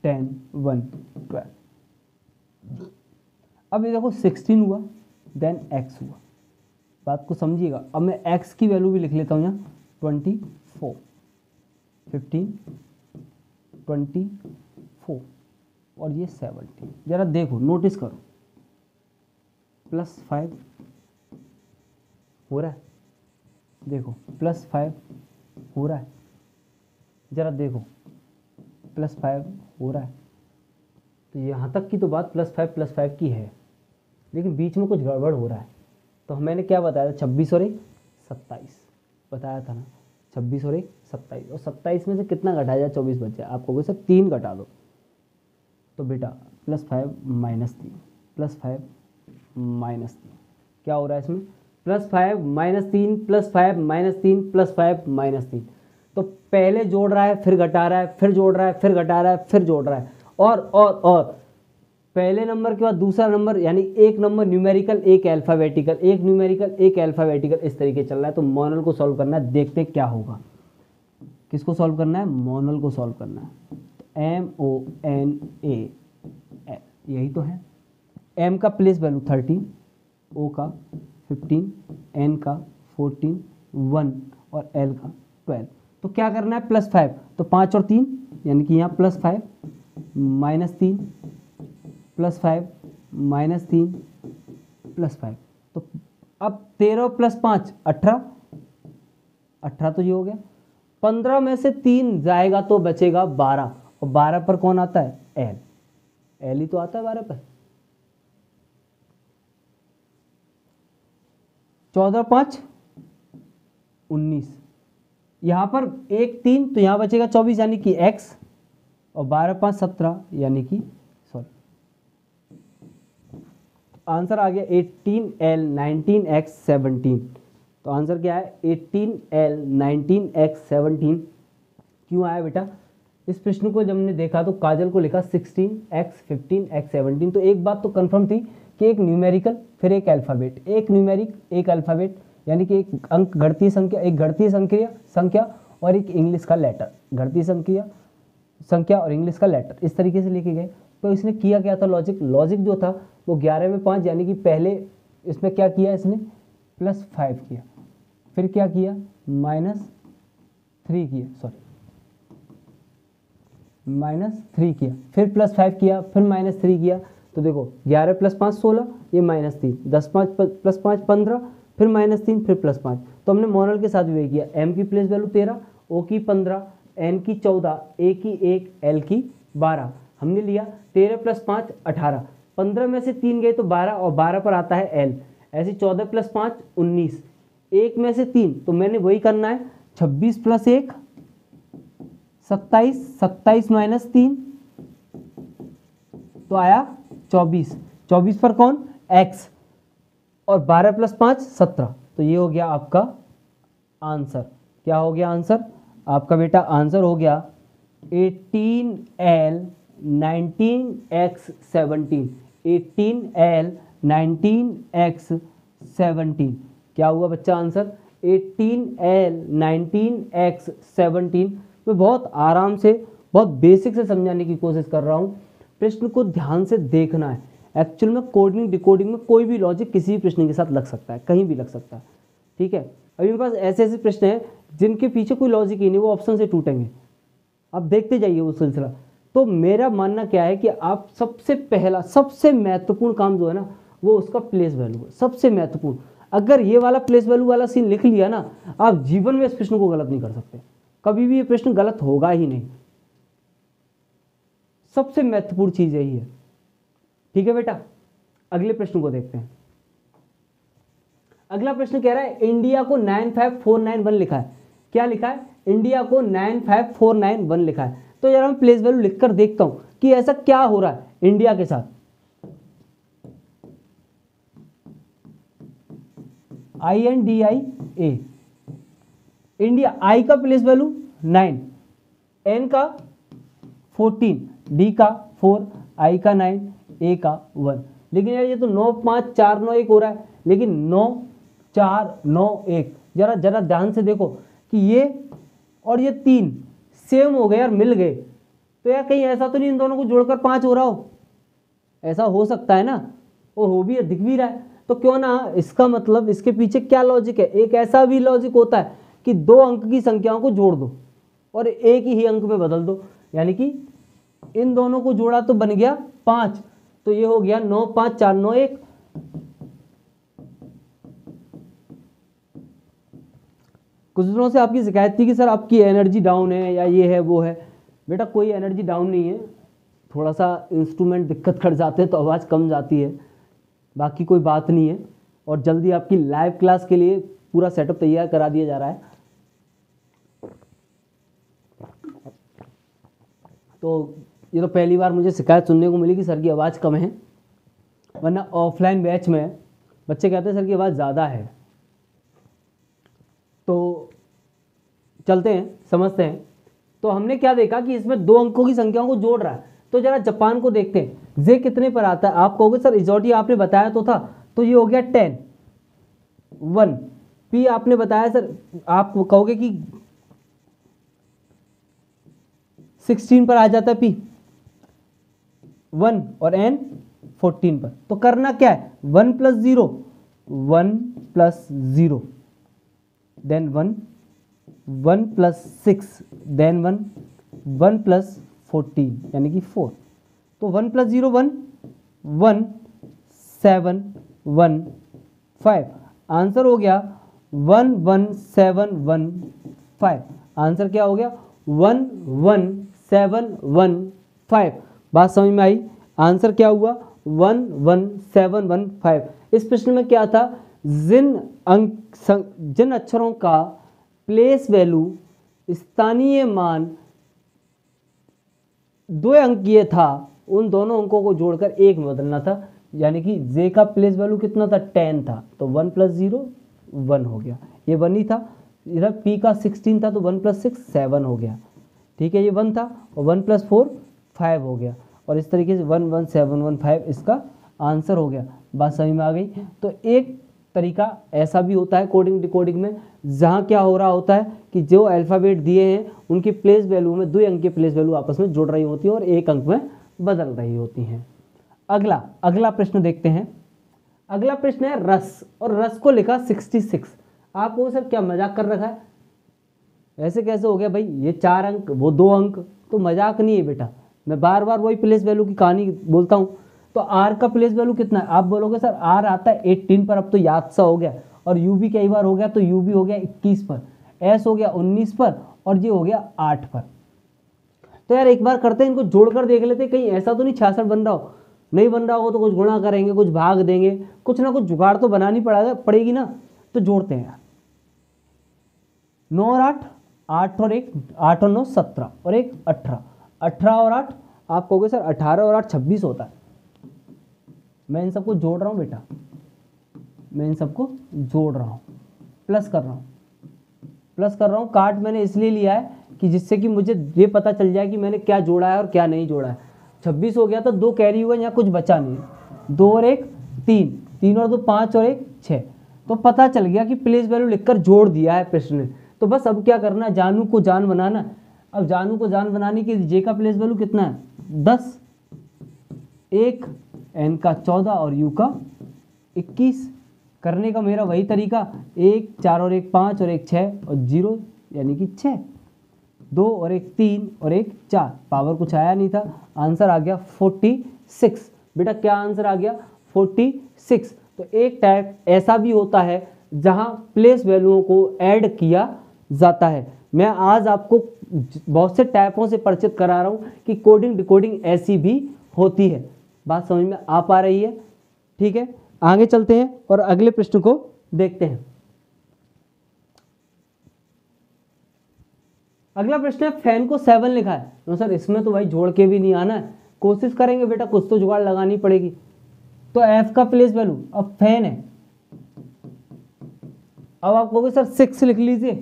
10 1 12। अब ये देखो 16 हुआ, देन x हुआ। बात को समझिएगा। अब मैं x की वैल्यू भी लिख लेता हूँ यहाँ 24, 15, 24 और ये 17। जरा देखो, नोटिस करो, +5 हो रहा है, देखो +5 हो रहा है, जरा देखो +5 हो रहा है। तो यहाँ तक की तो बात +5 की है, लेकिन बीच में कुछ गड़बड़ हो रहा है। तो मैंने क्या बताया था, 26 और 1 27 बताया था ना, 26 और 1 27, और 27 में से कितना घटाया जाए, 24 बच जाए। आपको कोई सर 3 घटा दो, तो बेटा +5 -3, +5 -3 क्या हो रहा है इसमें, +5 -3 +5 -3 +5 -3। तो पहले जोड़ रहा है, फिर घटा रहा है, फिर जोड़ रहा है, फिर घटा रहा है, फिर जोड़ रहा है, और पहले नंबर के बाद दूसरा नंबर, यानी एक नंबर न्यूमेरिकल, एक अल्फाबेटिकल, एक न्यूमेरिकल, एक अल्फाबेटिकल, इस तरीके चल रहा है। तो मोनल को सॉल्व करना है, देखते हैं क्या होगा। किसको सॉल्व करना है, मोनल को सॉल्व करना है। MONA यही तो है। M का प्लेस वैल्यू 13, O का 15, N का 14, 1 और L का 12। तो क्या करना है, +5, तो 5 और 3 यानी कि यहाँ +5 -3 +5 -3 +5। तो अब 13 + 5 18, 18 तो ये हो गया। 15 में से 3 जाएगा तो बचेगा 12, और 12 पर कौन आता है, L ही तो आता है 12 पर। 14 5 19, यहाँ पर 1 3 तो यहाँ बचेगा 24 यानी कि x, और 12 5 17 यानी कि आंसर आ गया 18L 19x 17। तो आंसर क्या है, 18L 19x 17। क्यों आया बेटा, इस प्रश्न को जब हमने देखा तो काजल को लिखा 16x 15x 17। तो एक बात तो कंफर्म थी कि एक न्यूमेरिकल फिर एक अल्फ़ाबेट, एक न्यूमेरिक एक अल्फ़ाबेट, यानी कि एक अंक घड़ती संख्या, एक घड़ती संख्या और एक इंग्लिश का लेटर, घड़ती संख्या और इंग्लिश का लेटर, इस तरीके से लेके गए। तो इसने किया क्या था, लॉजिक जो था वो 11 में 5, यानी कि पहले इसमें क्या किया, इसने +5 किया, फिर क्या किया, -3 किया, -3 किया, फिर +5 किया, फिर -3 किया। तो देखो 11 + 5 16, ये -3, 10 5 + 5 15, फिर -3, फिर +5। तो हमने मोनल के साथ भी वही किया। M की प्लेस वैल्यू 13, O की 15, N की 14, A की 1, L की 12। हमने लिया 13 + 5 18, 15 में से 3 गए तो 12, और 12 पर आता है L। ऐसे 14 + 5 19, 1 में से 3, तो मैंने वही करना है, 26 + 1 27, 27 - 3 तो आया 24, 24 पर कौन, x, और 12 + 5 17। तो ये हो गया आपका आंसर। क्या हो गया आंसर आपका बेटा, आंसर हो गया 18L 19x 17, 18L 19x 17। क्या हुआ बच्चा आंसर, 18L 19x 17। मैं बहुत आराम से, बहुत बेसिक से समझाने की कोशिश कर रहा हूँ। प्रश्न को ध्यान से देखना है। एक्चुअल में कोडिंग डिकोडिंग में कोई भी लॉजिक किसी भी प्रश्न के साथ लग सकता है, कहीं भी लग सकता है, ठीक है। अभी मेरे पास ऐसे ऐसे प्रश्न हैं जिनके पीछे कोई लॉजिक ही नहीं, वो ऑप्शन से टूटेंगे। आप देखते जाइए वो सिलसिला। तो मेरा मानना क्या है कि आप सबसे पहला, सबसे महत्वपूर्ण काम जो है ना, वो उसका प्लेस वैल्यू है, सबसे महत्वपूर्ण। अगर ये वाला प्लेस वैल्यू वाला सीन लिख लिया ना, आप जीवन में इस प्रश्न को गलत नहीं कर सकते, कभी भी ये प्रश्न गलत होगा ही नहीं। सबसे महत्वपूर्ण चीज यही है, ठीक है बेटा। अगले प्रश्न को देखते हैं। अगला प्रश्न कह रहा है इंडिया को 95491 लिखा है। क्या लिखा है, इंडिया को 95491 लिखा है। तो यार मैं प्लेस वैल्यू लिखकर देखता हूं कि ऐसा क्या हो रहा है इंडिया के साथ। INDIA, इंडिया, आई का प्लेस वैल्यू 9, एन का 14, डी का 4, आई का 9, ए का 1। लेकिन यार ये तो 9 5 4 9 1 हो रहा है, लेकिन 9 4 9 1, जरा ध्यान से देखो कि ये और ये 3 सेम हो गए यार, मिल गए। तो यार कहीं ऐसा तो नहीं इन दोनों को जोड़कर 5 हो रहा हो, ऐसा हो सकता है ना, और हो भी दिख भी रहा है, तो क्यों ना, इसका मतलब इसके पीछे क्या लॉजिक है, एक ऐसा भी लॉजिक होता है कि 2 अंक की संख्याओं को जोड़ दो और एक ही अंक में बदल दो, यानी कि इन दोनों को जोड़ा तो बन गया 5, तो ये हो गया 9 5 4 9 1। कुछ दिनों से आपकी शिकायत थी कि सर आपकी एनर्जी डाउन है या ये है वो है। बेटा कोई एनर्जी डाउन नहीं है, थोड़ा सा इंस्ट्रूमेंट दिक्कत कर जाते हैं तो आवाज़ कम जाती है, बाकी कोई बात नहीं है। और जल्दी आपकी लाइव क्लास के लिए पूरा सेटअप तैयार करा दिया जा रहा है। तो ये तो पहली बार मुझे शिकायत सुनने को मिली कि सर की आवाज़ कम है, वरना ऑफलाइन बैच में बच्चे कहते हैं सर की आवाज़ ज़्यादा है। तो चलते हैं, समझते हैं। तो हमने क्या देखा कि इसमें 2 अंकों की संख्याओं को जोड़ रहा है। तो जरा जापान को देखते हैं, जे कितने पर आता है। आप कहोगे सर इजोटी आपने बताया तो था, तो ये हो गया 10 1। पी आपने बताया सर, आप कहोगे कि 16 पर आ जाता है पी 1, और एन 14 पर। तो करना क्या है, 1 + 0 1 + 0 देन 1 1 + 6 देन 1 1 + 14 यानी कि 4। तो 1 + 0 1 1 7 1 5। आंसर हो गया 1 1 7 1 5। आंसर क्या हो गया 1 1 7 1 5। बात समझ में आई। आंसर क्या हुआ 1 1 7 1 5। इस प्रश्न में क्या था, जिन अक्षरों का प्लेस वैल्यू स्थानीय मान 2 अंकीय था, उन दोनों अंकों को जोड़कर एक में बदलना था। यानी कि जे का प्लेस वैल्यू कितना था 10 था, तो 1 + 0 1 हो गया, ये 1 ही था। इधर पी का 16 था तो 1 + 6 7 हो गया, ठीक है, ये 1 था, और 1 + 4 5 हो गया। और इस तरीके से 1 1 7 1 5 इसका आंसर हो गया। बात समझ में आ गई। तो एक तरीका ऐसा भी होता है कोडिंग डिकोडिंग में, जहाँ क्या हो रहा होता है कि जो अल्फ़ाबेट दिए हैं उनकी प्लेस वैल्यू में 2 अंक की प्लेस वैल्यू आपस में जुड़ रही होती है और एक अंक में बदल रही होती हैं। अगला प्रश्न देखते हैं। अगला प्रश्न है रस, और रस को लिखा 66। आपको सर क्या मजाक कर रखा है, ऐसे कैसे हो गया भाई, ये 4 अंक वो 2 अंक, तो मजाक नहीं है बेटा। मैं बार बार वही प्लेस वैल्यू की कहानी बोलता हूँ। तो आर का प्लेस वैल्यू कितना है, आप बोलोगे सर आर आता है 18 पर, अब तो याद सा हो गया। और यू भी कई बार हो गया, तो यू भी हो गया 21 पर, एस हो गया 19 पर, और ये हो गया 8 पर। तो यार एक बार करते हैं, इनको जोड़कर देख लेते हैं, कहीं ऐसा तो नहीं 66 बन रहा हो। नहीं बन रहा हो तो कुछ गुणा करेंगे, कुछ भाग देंगे, कुछ ना कुछ जुगाड़ तो बनानी पड़ेगी ना। तो जोड़ते हैं यार, 9 और 8 8 और 1 8 और 9 17 और 1 18 18 और 8 आप कहोगे सर 18 और 8 26 होता है। मैं इन सबको जोड़ रहा हूँ बेटा, मैं इन सबको जोड़ रहा हूँ, प्लस कर रहा हूँ। काट मैंने इसलिए लिया है कि जिससे कि मुझे ये पता चल जाए कि मैंने क्या जोड़ा है और क्या नहीं जोड़ा है। 26 हो गया तो 2 कैरी हुआ, यहाँ कुछ बचा नहीं। 2 और 1 3 3 और 2 5 और 1 6। तो पता चल गया कि प्लेस वैल्यू लिखकर जोड़ दिया है प्रश्न ने। तो बस अब क्या करना है, जानू को जान बनाना। अब जानू को जान बनाने के लिए जे का प्लेस वैल्यू कितना है 10, 1 एन का 14 और यू का 21। करने का मेरा वही तरीका, 1 4 और 1 5 और 1 6 और 0 यानी कि 6, 2 और 1 3 और 1 4। पावर कुछ आया नहीं था, आंसर आ गया 46। बेटा क्या आंसर आ गया 46। तो एक टाइप ऐसा भी होता है जहां प्लेस वैल्यूओं को ऐड किया जाता है। मैं आज आपको बहुत से टाइपों से परिचित करा रहा हूं कि कोडिंग डिकोडिंग ऐसी भी होती है। बात समझ में आ पा रही है, ठीक है। आगे चलते हैं और अगले प्रश्न को देखते हैं। अगला प्रश्न है फैन को 7 लिखा है। तो सर इसमें तो भाई जोड़ के भी नहीं आना है, कोशिश करेंगे बेटा, कुछ तो जुगाड़ लगानी पड़ेगी। तो एफ का प्लेस वैल्यू, अब फैन है, अब आप कहोगे सर 6 लिख लीजिए,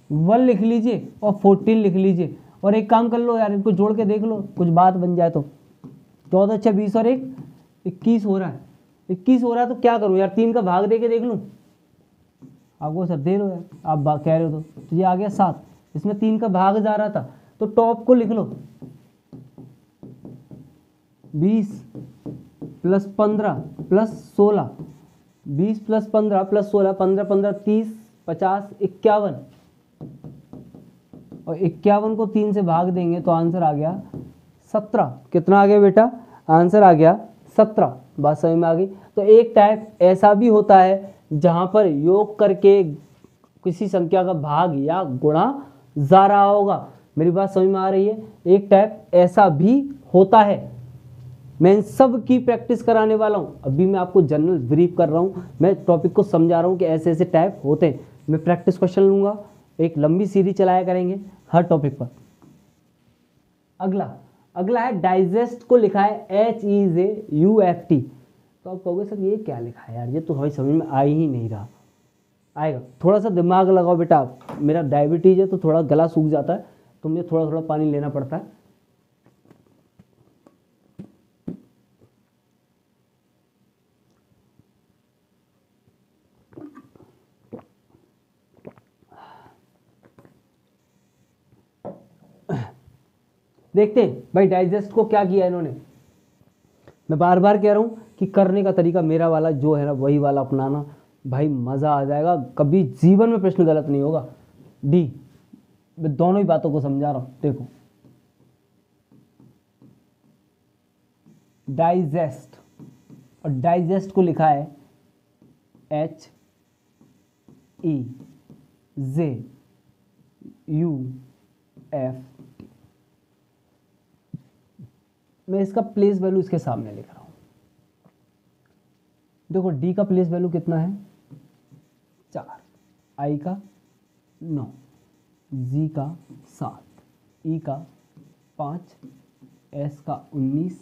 1 लिख लीजिए और 14 लिख लीजिए। और एक काम कर लो यार, इनको जोड़ के देख लो, कुछ बात बन जाए तो। 14 6 20 और 1 21 हो रहा है। 21 हो रहा है तो क्या करूं यार, 3 का भाग दे के देख लूं। आपको सर दे लो यार, आप कह रहे हो तो ये आ गया 7। इसमें 3 का भाग जा रहा था, तो टॉप को लिख लो 20 प्लस 15 प्लस 16, 20 प्लस 15 प्लस 16, 15 15 30, 50, 51, और 51 को 3 से भाग देंगे तो आंसर आ गया 17। कितना आ गया बेटा? आंसर आ गया 17। बात समझ में आ गई? तो एक टाइप ऐसा भी होता है जहां पर योग करके किसी संख्या का भाग या गुणा जा रहा होगा। मेरी बात समझ में आ रही है? एक टाइप ऐसा भी होता है। मैं इन सब की प्रैक्टिस कराने वाला हूँ। अभी मैं आपको जनरल ब्रीफ कर रहा हूँ, मैं टॉपिक को समझा रहा हूँ कि ऐसे ऐसे टाइप होते हैं। मैं प्रैक्टिस क्वेश्चन लूंगा, एक लंबी सीरीज चलाया करेंगे हर टॉपिक पर। अगला है डाइजेस्ट को लिखा है HEJUFT। तो आप कहोगे सर ये क्या लिखा है यार, ये तो हमें समझ में आ ही नहीं रहा। आएगा, थोड़ा सा दिमाग लगाओ बेटा। मेरा डायबिटीज है तो थोड़ा गला सूख जाता है, तो मुझे थोड़ा थोड़ा पानी लेना पड़ता है। देखते हैं भाई डाइजेस्ट को क्या किया इन्होंने। मैं बार बार कह रहा हूं कि करने का तरीका मेरा वाला जो है ना वही वाला अपनाना, भाई मजा आ जाएगा, कभी जीवन में प्रश्न गलत नहीं होगा। डी, मैं दोनों ही बातों को समझा रहा हूं। देखो डाइजेस्ट, और डाइजेस्ट को लिखा है HEJUFT। मैं इसका प्लेस वैल्यू इसके सामने लिख रहा हूं। देखो डी का प्लेस वैल्यू कितना है? 4, आई का 9, जी का 7, ई का 5, एस का 19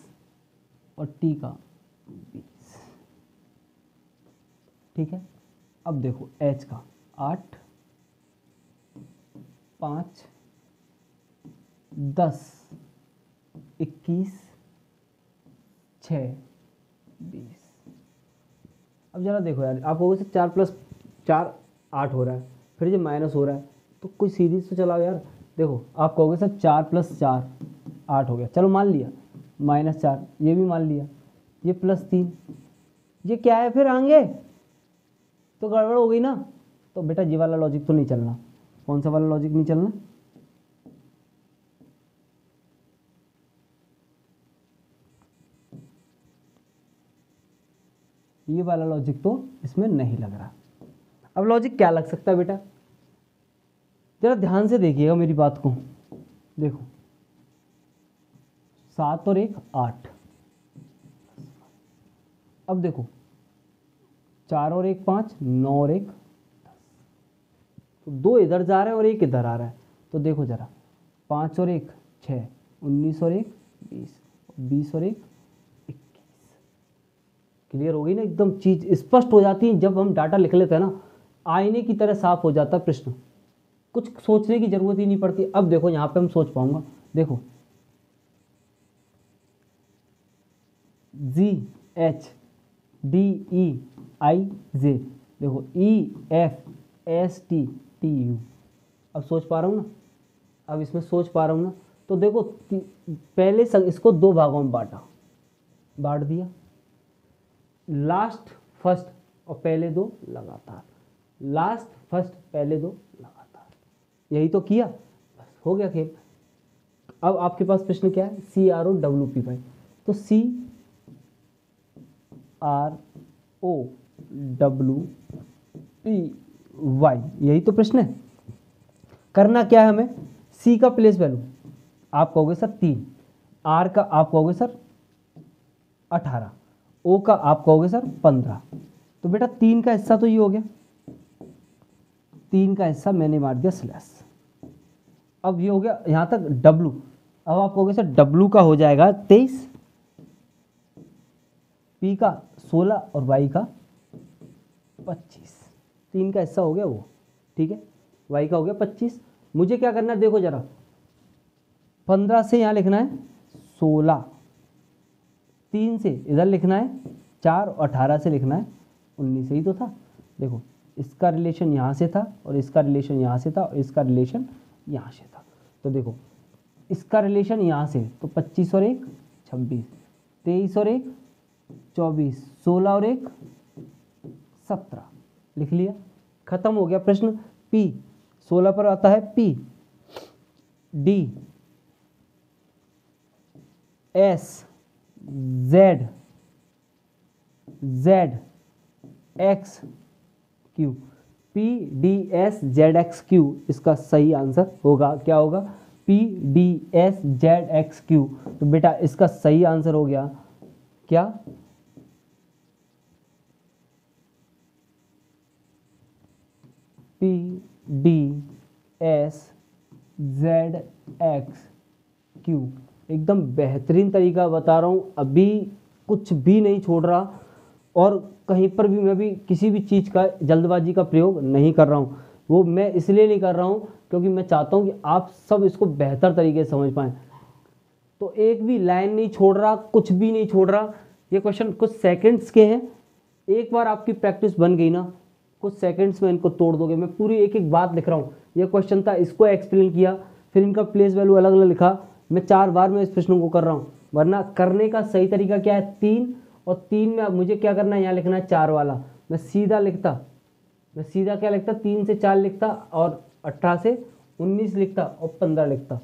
और टी का 20। ठीक है, अब देखो एच का 8, 5, 10, 21, 6, 20। अब जरा देखो यार, आप कहोगे 4 + 4 8 हो रहा है, फिर ये माइनस हो रहा है, तो कोई सीरीज तो चलाओ यार। देखो आप कहोगे सर 4 + 4 8 हो गया, चलो मान लिया, -4 ये भी मान लिया, ये +3 ये क्या है फिर आगे, तो गड़बड़ हो गई ना। तो बेटा ये वाला लॉजिक तो नहीं चलना। कौन सा वाला लॉजिक नहीं चलना? ये वाला लॉजिक तो इसमें नहीं लग रहा। अब लॉजिक क्या लग सकता है बेटा? जरा ध्यान से देखिएगा मेरी बात को। देखो 7 और 1 8, अब देखो 4 और 1 5, 9 और 1 10, तो 2 इधर जा रहा है और 1 इधर आ रहा है। तो देखो जरा 5 और 1 6, 19 और 1 20, 20 और 1 21। क्लियर हो गई ना? एकदम चीज स्पष्ट हो जाती है जब हम डाटा लिख लेते हैं ना, आईने की तरह साफ हो जाता है प्रश्न, कुछ सोचने की जरूरत ही नहीं पड़ती। अब देखो यहाँ पे हम सोच पाऊंगा। देखो GHDEIJ, देखो EFSTTU। अब सोच पा रहा हूँ ना, अब इसमें सोच पा रहा हूँ ना। तो देखो पहले इसको 2 भागों में बांट दिया, लास्ट फर्स्ट और पहले 2 लगातार, लास्ट फर्स्ट पहले 2 लगातार, यही तो किया, बस हो गया खेल। अब आपके पास प्रश्न क्या है? CROWPY, तो CROWPY यही तो प्रश्न है। करना क्या है हमें? C का प्लेस वैल्यू आप कहोगे सर 3, R का आप कहोगे सर 18, O का आप कहोगे सर 15। तो बेटा 3 का हिस्सा तो ये हो गया, 3 का हिस्सा मैंने मार दिया स्लैश। अब ये हो गया यहां तक W। अब आप कहोगे सर W का हो जाएगा 23, P का 16 और Y का 25। 3 का हिस्सा हो गया वो, ठीक है, Y का हो गया 25। मुझे क्या करना है? देखो जरा 15 से यहाँ लिखना है 16, 3 से इधर लिखना है 4 और 18 से लिखना है 19। ही तो था। देखो इसका रिलेशन यहाँ से था और इसका रिलेशन यहाँ से था और इसका रिलेशन यहाँ से था। तो देखो इसका रिलेशन यहाँ से, तो 25 और 1 26, 23 और 1 24, 16 और 1 17, लिख लिया, खत्म हो गया प्रश्न। P 16 पर आता है P, D S Z Z X Q, P D S Z X Q इसका सही आंसर होगा, क्या होगा, P D S Z X Q। तो बेटा इसका सही आंसर हो गया क्या, P D S Z X Q। एकदम बेहतरीन तरीका बता रहा हूँ, अभी कुछ भी नहीं छोड़ रहा और कहीं पर भी मैं भी किसी भी चीज़ का जल्दबाजी का प्रयोग नहीं कर रहा हूँ। वो मैं इसलिए नहीं कर रहा हूँ क्योंकि मैं चाहता हूँ कि आप सब इसको बेहतर तरीके से समझ पाएँ। तो एक भी लाइन नहीं छोड़ रहा, कुछ भी नहीं छोड़ रहा। ये क्वेश्चन कुछ सेकंड्स के हैं, एक बार आपकी प्रैक्टिस बन गई ना, कुछ सेकंड्स में इनको तोड़ दोगे। मैं पूरी एक एक बात लिख रहा हूँ, ये क्वेश्चन था, इसको एक्सप्लेन किया, फिर इनका प्लेस वैल्यू अलग अलग लिखा। मैं 4 बार में इस प्रश्न को कर रहा हूँ, वरना करने का सही तरीका क्या है, 3 और 3 में अब मुझे क्या करना है, यहाँ लिखना है 4 वाला। मैं सीधा क्या लिखता, 3 से 4 लिखता और 18 से 19 लिखता और 15 लिखता।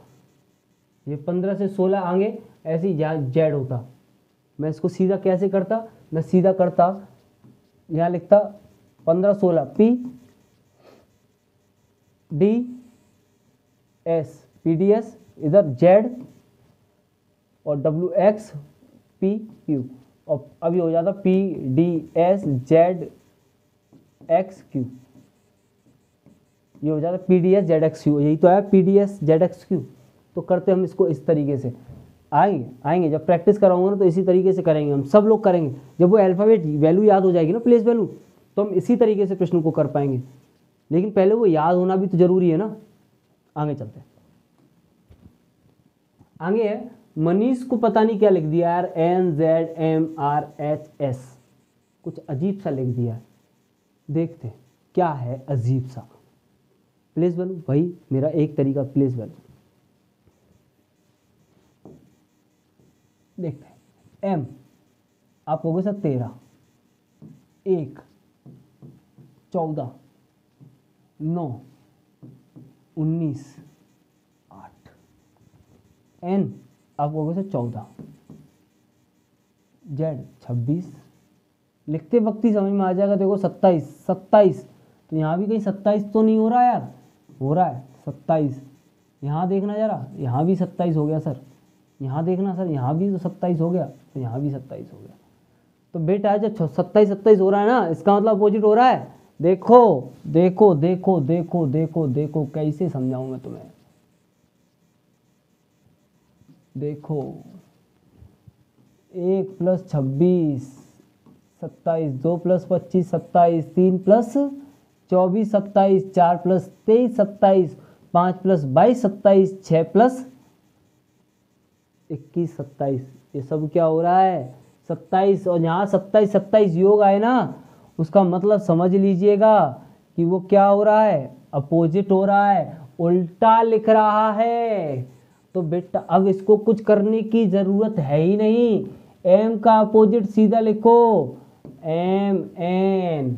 ये 15 से 16 आगे ऐसे ही जहाँ जेड होता। मैं इसको सीधा कैसे करता, मैं सीधा करता, यहाँ लिखता 15 16 P D S P D S, इधर Z और W X P Q, और अभी हो जाता P D S Z X Q। ये हो जाता P D S Z X Q, यही तो है P D S Z X Q। तो करते हम इसको इस तरीके से, आएंगे जब प्रैक्टिस कराऊंगा ना तो इसी तरीके से करेंगे, हम सब लोग करेंगे। जब वो अल्फ़ाबेट वैल्यू याद हो जाएगी ना, प्लेस वैल्यू, तो हम इसी तरीके से प्रश्न को कर पाएंगे। लेकिन पहले वो याद होना भी तो जरूरी है ना। आगे चलते हैं, आगे है मनीष को पता नहीं क्या लिख दिया यार, NZMRHS, कुछ अजीब सा लिख दिया है। देखते हैं क्या है अजीब सा। प्लेस वैल्यू, भाई मेरा एक तरीका प्लेस वैल्यू देखते हैं। M आप हो गए सर 13, 1 14 9 19 8, N आप हो गए सर 14, Z 26, लिखते वक्त ही समझ में आ जाएगा। देखो 27, तो यहाँ भी कहीं 27 तो नहीं हो रहा यार, हो रहा है 27। यहाँ देखना जरा, यहाँ भी 27 हो गया सर, यहाँ देखना सर, यहाँ भी तो 27 हो गया, तो यहाँ भी 27 हो गया। तो बेटा जब 27 हो रहा है ना, इसका मतलब अपोजिट हो रहा है। देखो देखो देखो देखो देखो देखो, कैसे समझाऊं मैं तुम्हें, देखो 1 + 26 27, 2 + 25 27, 3 + 24 27, 4 + 23 27, 5 + 22 27, 6 + 21 27। ये सब क्या हो रहा है, 27। और यहाँ 27 27 योग आए ना, उसका मतलब समझ लीजिएगा कि वो क्या हो रहा है, अपोजिट हो रहा है, उल्टा लिख रहा है। तो बेटा अब इसको कुछ करने की जरूरत है ही नहीं, M का अपोजिट सीधा लिखो, MN।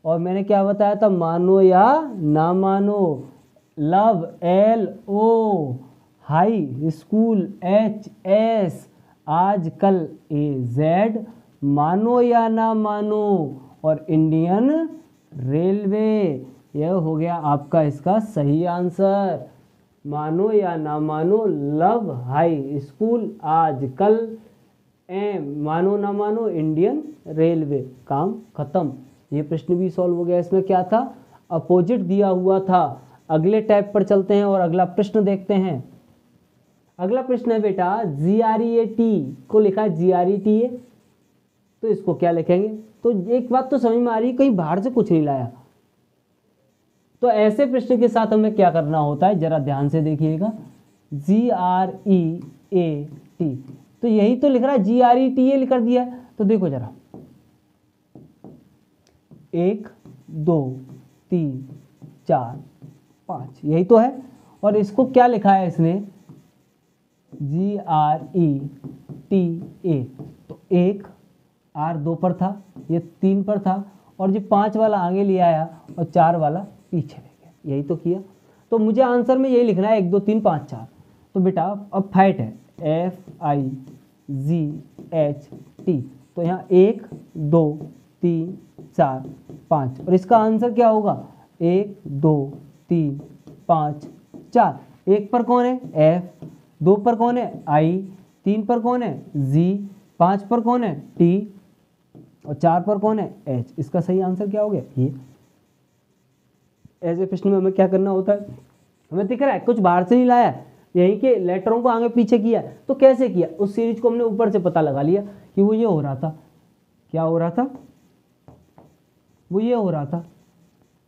और मैंने क्या बताया था, मानो या ना मानो, love LO, high school HS, आजकल AZ, मानो या ना मानो, और इंडियन रेलवे। यह हो गया आपका इसका सही आंसर। मानो या ना मानो, लव हाई स्कूल आजकल, मानो ना मानो इंडियन रेलवे, काम खत्म। ये प्रश्न भी सॉल्व हो गया। इसमें क्या था, अपोजिट दिया हुआ था। अगले टैब पर चलते हैं और अगला प्रश्न देखते हैं। अगला प्रश्न है बेटा, GREAT को लिखा है GRETA, तो इसको क्या लिखेंगे। तो एक बात तो समझ में आ रही है, कहीं बाहर से कुछ नहीं लाया। तो ऐसे प्रश्न के साथ हमें क्या करना होता है, जरा ध्यान से देखिएगा। GREAT, तो यही तो लिख रहा है, GRETA लिख दिया। तो देखो जरा, 1 2 3 4 5, यही तो है। और इसको क्या लिखा है इसने, GRETA। तो 1 R 2 पर था, ये 3 पर था, और जो 5 वाला आगे ले आया और 4 वाला पीछे ले गया, यही तो किया। तो मुझे आंसर में यही लिखना है 1 2 3 5 4। तो बेटा अब फाइट है FIGHT, तो यहाँ 1 2 3 4 5, और इसका आंसर क्या होगा 1 2 3 5 4। 1 पर कौन है F, 2 पर कौन है I, 3 पर कौन है G, 5 पर कौन है T, और 4 पर कौन है H। इसका सही आंसर क्या हो गया ये। ऐसे प्रश्न में हमें क्या करना होता है, हमें दिख रहा है कुछ बाहर से नहीं लाया, यही के लेटरों को आगे पीछे किया। तो कैसे किया, उस सीरीज को हमने ऊपर से पता लगा लिया कि वो ये हो रहा था, क्या हो रहा था, वो ये हो रहा था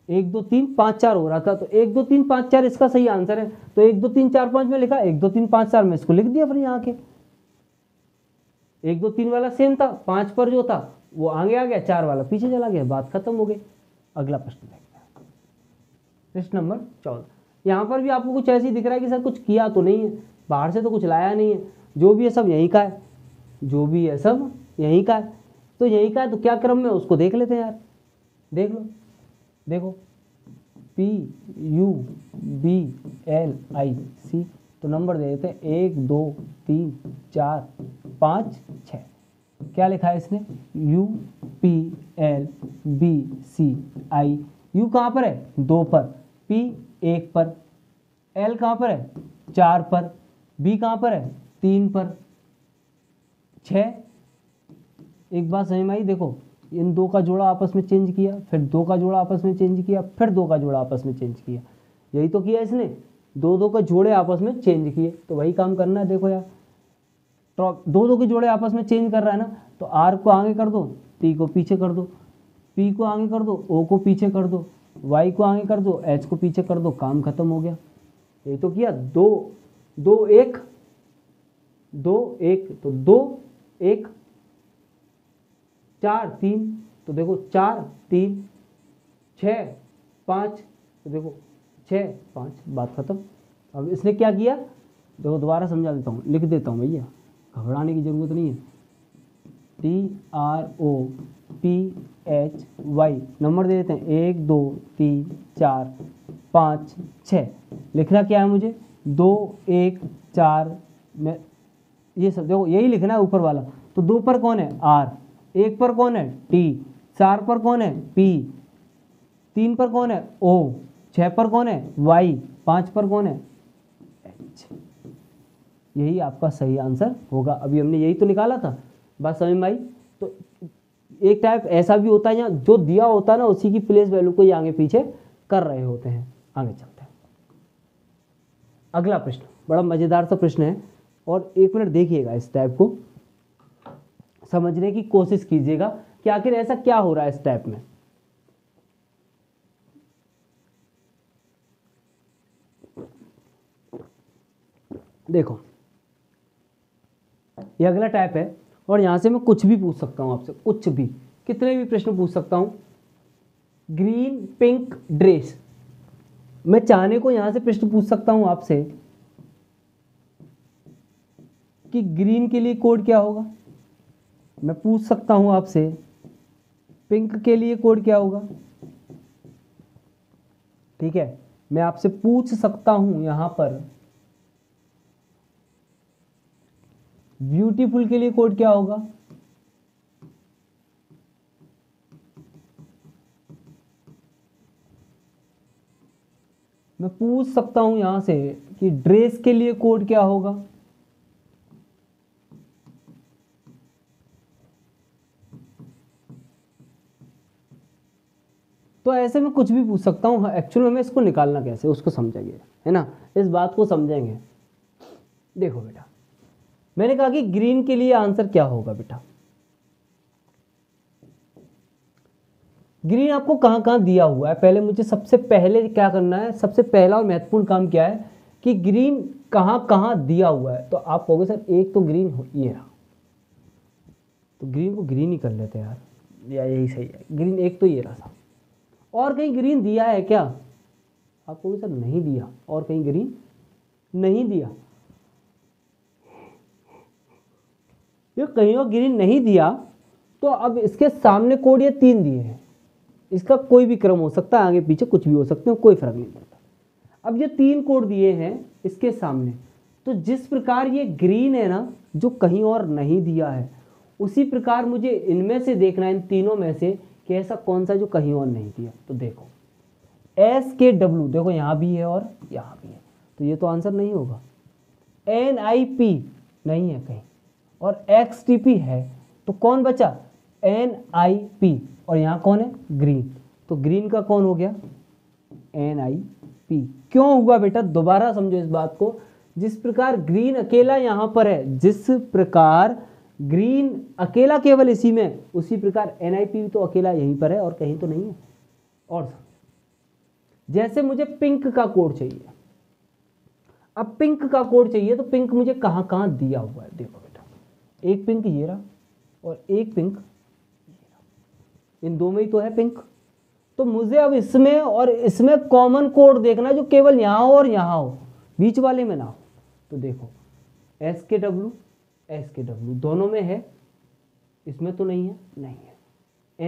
1 2 3 5 4 हो रहा था। तो 1 2 3 5 4 इसका सही आंसर है। तो 1 2 3 4 5 में लिखा, 1 2 3 5 4 में इसको लिख दिया। फिर यहाँ के 1 2 3 वाला सेम था, 5 पर जो था वो आगे आ गया, 4 वाला पीछे चला गया, बात खत्म हो गई। अगला प्रश्न देखते हैं, प्रश्न नंबर 14। यहाँ पर भी आपको कुछ ऐसे ही दिख रहा है कि सर कुछ किया तो नहीं है, बाहर से तो कुछ लाया नहीं है, जो भी है सब यहीं का है, जो भी है सब यहीं का है। तो यहीं का है तो क्या क्रम में उसको देख लेते हैं यार, देख लो, देखो PUBLIC, तो नंबर दे देते हैं 1 2 3 4 5 6। क्या लिखा है इसने UPLBCI। U कहाँ पर है 2 पर, P 1 पर, L कहाँ पर है 4 पर, B कहाँ पर है 3 पर, 6। एक बात समझ में आई, देखो इन 2 का जोड़ा आपस में चेंज किया, फिर 2 का जोड़ा आपस में चेंज किया, फिर 2 का जोड़ा आपस में चेंज किया, यही तो किया इसने, 2 का जोड़े आपस में चेंज किए। तो वही काम करना है, देखो यार 2 के जोड़े आपस में चेंज कर रहा है ना, तो R को आगे कर दो, T को पीछे कर दो, P को आगे कर दो, O को पीछे कर दो, Y को आगे कर दो, H को पीछे कर दो, काम खत्म हो गया। यही तो किया, 2 2 1 2 1, तो 2 1 4 3, तो देखो 4 3 6 5, तो देखो 6 5, बात खत्म। अब इसने क्या किया, देखो दोबारा समझा देता हूँ, लिख देता हूँ भैया, घबराने की जरूरत नहीं है। TROPHY, नंबर दे देते हैं 1 2 3 4 5 6। लिखना क्या है मुझे 2 1 4 में, ये सब देखो यही लिखना है ऊपर वाला। तो 2 पर कौन है R, 1 पर कौन है T, 4 पर कौन है P, 3 पर कौन है O, 6 पर कौन है Y, 5 पर कौन है H। यही आपका सही आंसर होगा। अभी हमने यही तो निकाला था, बात समझ में आई। तो एक टाइप ऐसा भी होता है यहाँ जो दिया होता है ना, उसी की प्लेस वैल्यू को ये आगे पीछे कर रहे होते हैं। आगे चलते हैं, अगला प्रश्न बड़ा मजेदार सा प्रश्न है, और 1 मिनट देखिएगा, इस टाइप को समझने की कोशिश कीजिएगा कि आखिर ऐसा क्या हो रहा है इस टाइप में। देखो ये अगला टाइप है, और यहां से मैं कुछ भी पूछ सकता हूं आपसे, कुछ भी, कितने भी प्रश्न पूछ सकता हूं। ग्रीन पिंक ड्रेस, मैं चाहने को यहां से प्रश्न पूछ सकता हूं आपसे कि ग्रीन के लिए कोड क्या होगा, मैं पूछ सकता हूं आपसे पिंक के लिए कोड क्या होगा, ठीक है। मैं आपसे पूछ सकता हूं यहां पर ब्यूटीफुल के लिए कोड क्या होगा, मैं पूछ सकता हूं यहां से कि ड्रेस के लिए कोड क्या होगा। तो ऐसे में कुछ भी पूछ सकता हूं। एक्चुअली में इसको निकालना कैसे उसको समझेंगे, है ना, इस बात को समझेंगे। देखो बेटा, मैंने कहा कि ग्रीन के लिए आंसर क्या होगा बेटा, ग्रीन आपको कहां कहां दिया हुआ है, पहले मुझे सबसे पहले क्या करना है, सबसे पहला और महत्वपूर्ण काम क्या है कि ग्रीन कहां कहां दिया हुआ है। तो आप कहोगे सर एक तो ग्रीन हो, ये रहा, तो ग्रीन को ग्रीन ही कर लेते हैं यार, या यही सही है, ग्रीन एक तो ये रहा था। और कहीं ग्रीन दिया है क्या, आप कहोगे सर नहीं दिया, और कहीं ग्रीन नहीं दिया, ये कहीं और ग्रीन नहीं दिया, तो अब इसके सामने कोड ये 3 दिए हैं, इसका कोई भी क्रम हो सकता है, आगे पीछे कुछ भी हो सकते हैं, कोई फर्क नहीं पड़ता। अब ये 3 कोड दिए हैं इसके सामने, तो जिस प्रकार ये ग्रीन है ना जो कहीं और नहीं दिया है, उसी प्रकार मुझे इनमें से देखना है, इन तीनों में से कि ऐसा कौन सा जो कहीं और नहीं दिया। तो देखो SKW देखो यहाँ भी है और यहाँ भी है, तो ये तो आंसर नहीं होगा। NIP नहीं है कहीं, और XTP है, तो कौन बचा? NIP, और यहाँ कौन है? ग्रीन, तो ग्रीन का कौन हो गया? NIP। क्यों हुआ बेटा? दोबारा समझो इस बात को। जिस प्रकार ग्रीन अकेला यहाँ पर है, जिस प्रकार ग्रीन अकेला केवल इसी में, उसी प्रकार NIP तो अकेला यहीं पर है और कहीं तो नहीं है। और जैसे मुझे पिंक का कोड चाहिए, अब पिंक का कोड चाहिए, तो पिंक मुझे कहाँ कहाँ दिया हुआ है? देखो बेटा, एक पिंक ये रहा और एक पिंक ये रहा, इन दो में ही तो है पिंक। तो मुझे अब इसमें और इसमें कॉमन कोड देखना जो केवल यहाँ हो और यहाँ हो, बीच वाले में ना हो। तो देखो SKW दोनों में है, इसमें तो नहीं है, नहीं है।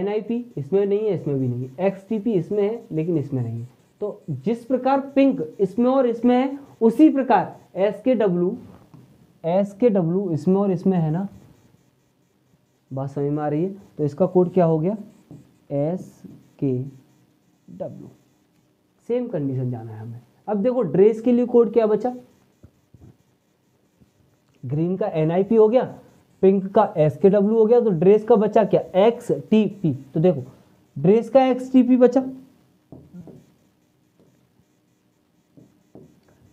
NIP इसमें नहीं है, इसमें भी नहीं है। XTP इसमें है लेकिन इसमें नहीं है। तो जिस प्रकार पिंक इसमें और इसमें है, उसी प्रकार SKW इसमें और इसमें है ना, बात समझ में आ रही है? तो इसका कोड क्या हो गया? SKW। सेम कंडीशन जाना है हमें। अब देखो ड्रेस के लिए कोड क्या बचा? ग्रीन का NIP हो गया, पिंक का SKW हो गया, तो ड्रेस का बचा क्या? XTP। तो देखो ड्रेस का XTP बचा,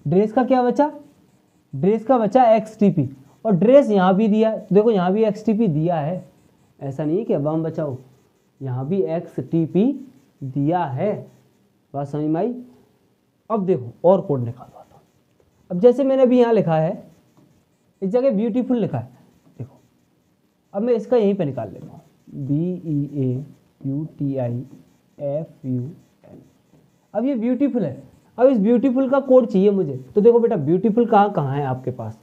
ड्रेस का क्या बचा? ड्रेस का बचा XTP, और ड्रेस यहाँ भी दिया है, तो देखो यहाँ भी XTP दिया है, ऐसा नहीं है कि अब हम बचाओ, यहाँ भी XTP दिया है। बात समझ में आई? अब देखो और कोड निकालवाता हूँ। अब जैसे मैंने अभी यहाँ लिखा है, इस जगह ब्यूटीफुल लिखा है, देखो अब मैं इसका यहीं पे निकाल लेता हूँ, BEAUTIFUL। अब ये ब्यूटीफुल है, अब इस ब्यूटीफुल का कोड चाहिए मुझे। तो देखो बेटा ब्यूटीफुल कहाँ कहाँ है आपके पास?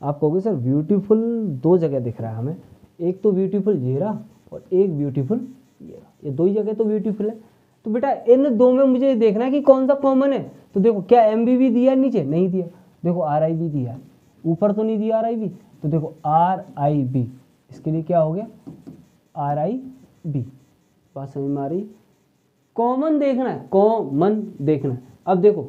आप कहोगे सर ब्यूटीफुल 2 जगह दिख रहा है हमें, एक तो ब्यूटीफुल ये रहा और एक ब्यूटीफुल ये रहा, ये 2 ही जगह तो ब्यूटीफुल है। तो बेटा इन 2 में मुझे देखना है कि कौन सा कॉमन है। तो देखो क्या MBB दिया नीचे? नहीं दिया। देखो RIB दिया है, ऊपर तो नहीं दिया RIB, तो देखो RIB, इसके लिए क्या हो गया? RIB। बात समझ में आ रही? कॉमन देखना है, कॉमन देखना है। अब देखो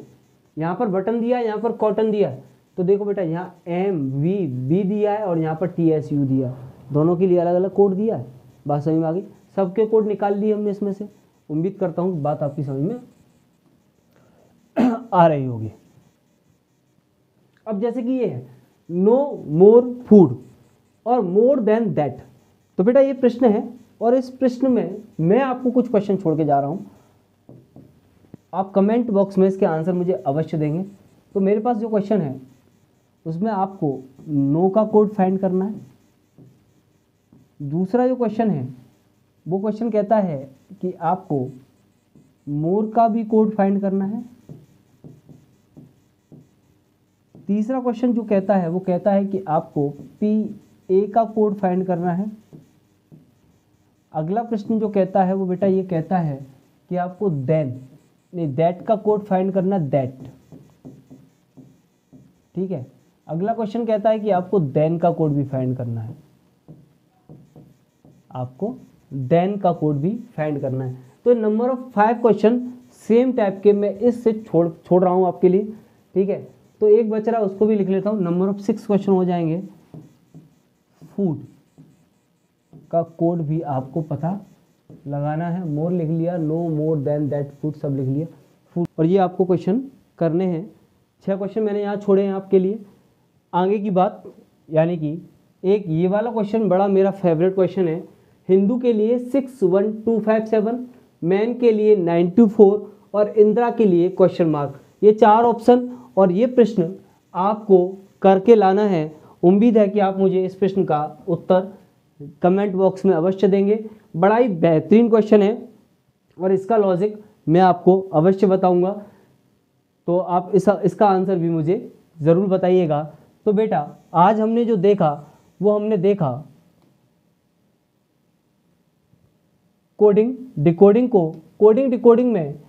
यहाँ पर बटन दिया है, यहाँ पर कॉटन दिया है, तो देखो बेटा यहाँ MVB दिया है और यहाँ पर TSU दिया है, दोनों के लिए अलग अलग कोड दिया है। बात समझ में आ गई? सबके कोड निकाल लिए हमने इसमें से। उम्मीद करता हूँ बात आपकी समझ में आ रही होगी। अब जैसे कि ये है नो मोर फूड और मोर देन दैट, तो बेटा ये प्रश्न है और इस प्रश्न में मैं आपको कुछ क्वेश्चन छोड़ के जा रहा हूँ, आप कमेंट बॉक्स में इसके आंसर मुझे अवश्य देंगे। तो मेरे पास जो क्वेश्चन है उसमें आपको नो का कोड फाइंड करना है। दूसरा जो क्वेश्चन है वो क्वेश्चन कहता है कि आपको मोर का भी कोड फाइंड करना है। तीसरा क्वेश्चन जो कहता है वो कहता है कि आपको PA का कोड फाइंड करना है। अगला प्रश्न जो कहता है वो बेटा ये कहता है कि आपको दैट का कोड फाइंड करना, दैट, ठीक है। अगला क्वेश्चन कहता है कि आपको देन का कोड भी फाइंड करना है, आपको देन का कोड भी फाइंड करना है। तो number of 5 question same type के मैं इससे छोड़ रहा हूं आपके लिए, ठीक है। तो एक बच रहा है उसको भी लिख लेता हूं, नंबर ऑफ 6 क्वेश्चन हो जाएंगे। फूड का कोड भी आपको पता लगाना है। मोर लिख लिया, no more than that food सब लिख लिया, फूड, और ये आपको क्वेश्चन करने हैं। 6 क्वेश्चन मैंने यहाँ छोड़े हैं आपके लिए। आगे की बात, यानी कि एक ये वाला क्वेश्चन बड़ा मेरा फेवरेट क्वेश्चन है। हिंदू के लिए 61257, मैन के लिए 924 और इंदिरा के लिए क्वेश्चन मार्क, ये 4 ऑप्शन और ये प्रश्न आपको करके लाना है। उम्मीद है कि आप मुझे इस प्रश्न का उत्तर कमेंट बॉक्स में अवश्य देंगे। बड़ा ही बेहतरीन क्वेश्चन है और इसका लॉजिक मैं आपको अवश्य बताऊंगा, तो आप इसका आंसर भी मुझे ज़रूर बताइएगा। तो बेटा आज हमने जो देखा वो हमने देखा कोडिंग डिकोडिंग में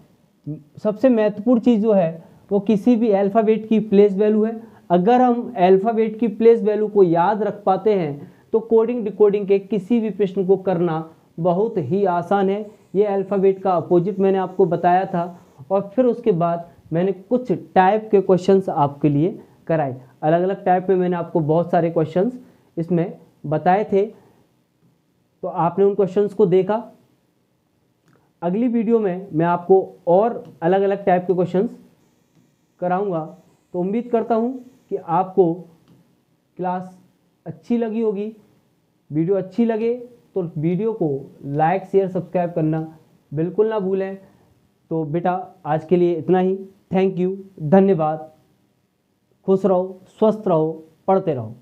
सबसे महत्वपूर्ण चीज़ जो है वो किसी भी अल्फ़ाबेट की प्लेस वैल्यू है। अगर हम अल्फ़ाबेट की प्लेस वैल्यू को याद रख पाते हैं तो कोडिंग डिकोडिंग के किसी भी प्रश्न को करना बहुत ही आसान है। ये अल्फ़ाबेट का अपोजिट मैंने आपको बताया था और फिर उसके बाद मैंने कुछ टाइप के क्वेश्चंस आपके लिए कराए। अलग अलग टाइप में मैंने आपको बहुत सारे क्वेश्चंस इसमें बताए थे, तो आपने उन क्वेश्चंस को देखा। अगली वीडियो में मैं आपको और अलग अलग टाइप के क्वेश्चंस कराऊंगा। तो उम्मीद करता हूं कि आपको क्लास अच्छी लगी होगी। वीडियो अच्छी लगे तो वीडियो को लाइक शेयर सब्सक्राइब करना बिल्कुल ना भूलें। तो बेटा आज के लिए इतना ही। थैंक यू, धन्यवाद। खुश रहो, स्वस्थ रहो, पढ़ते रहो।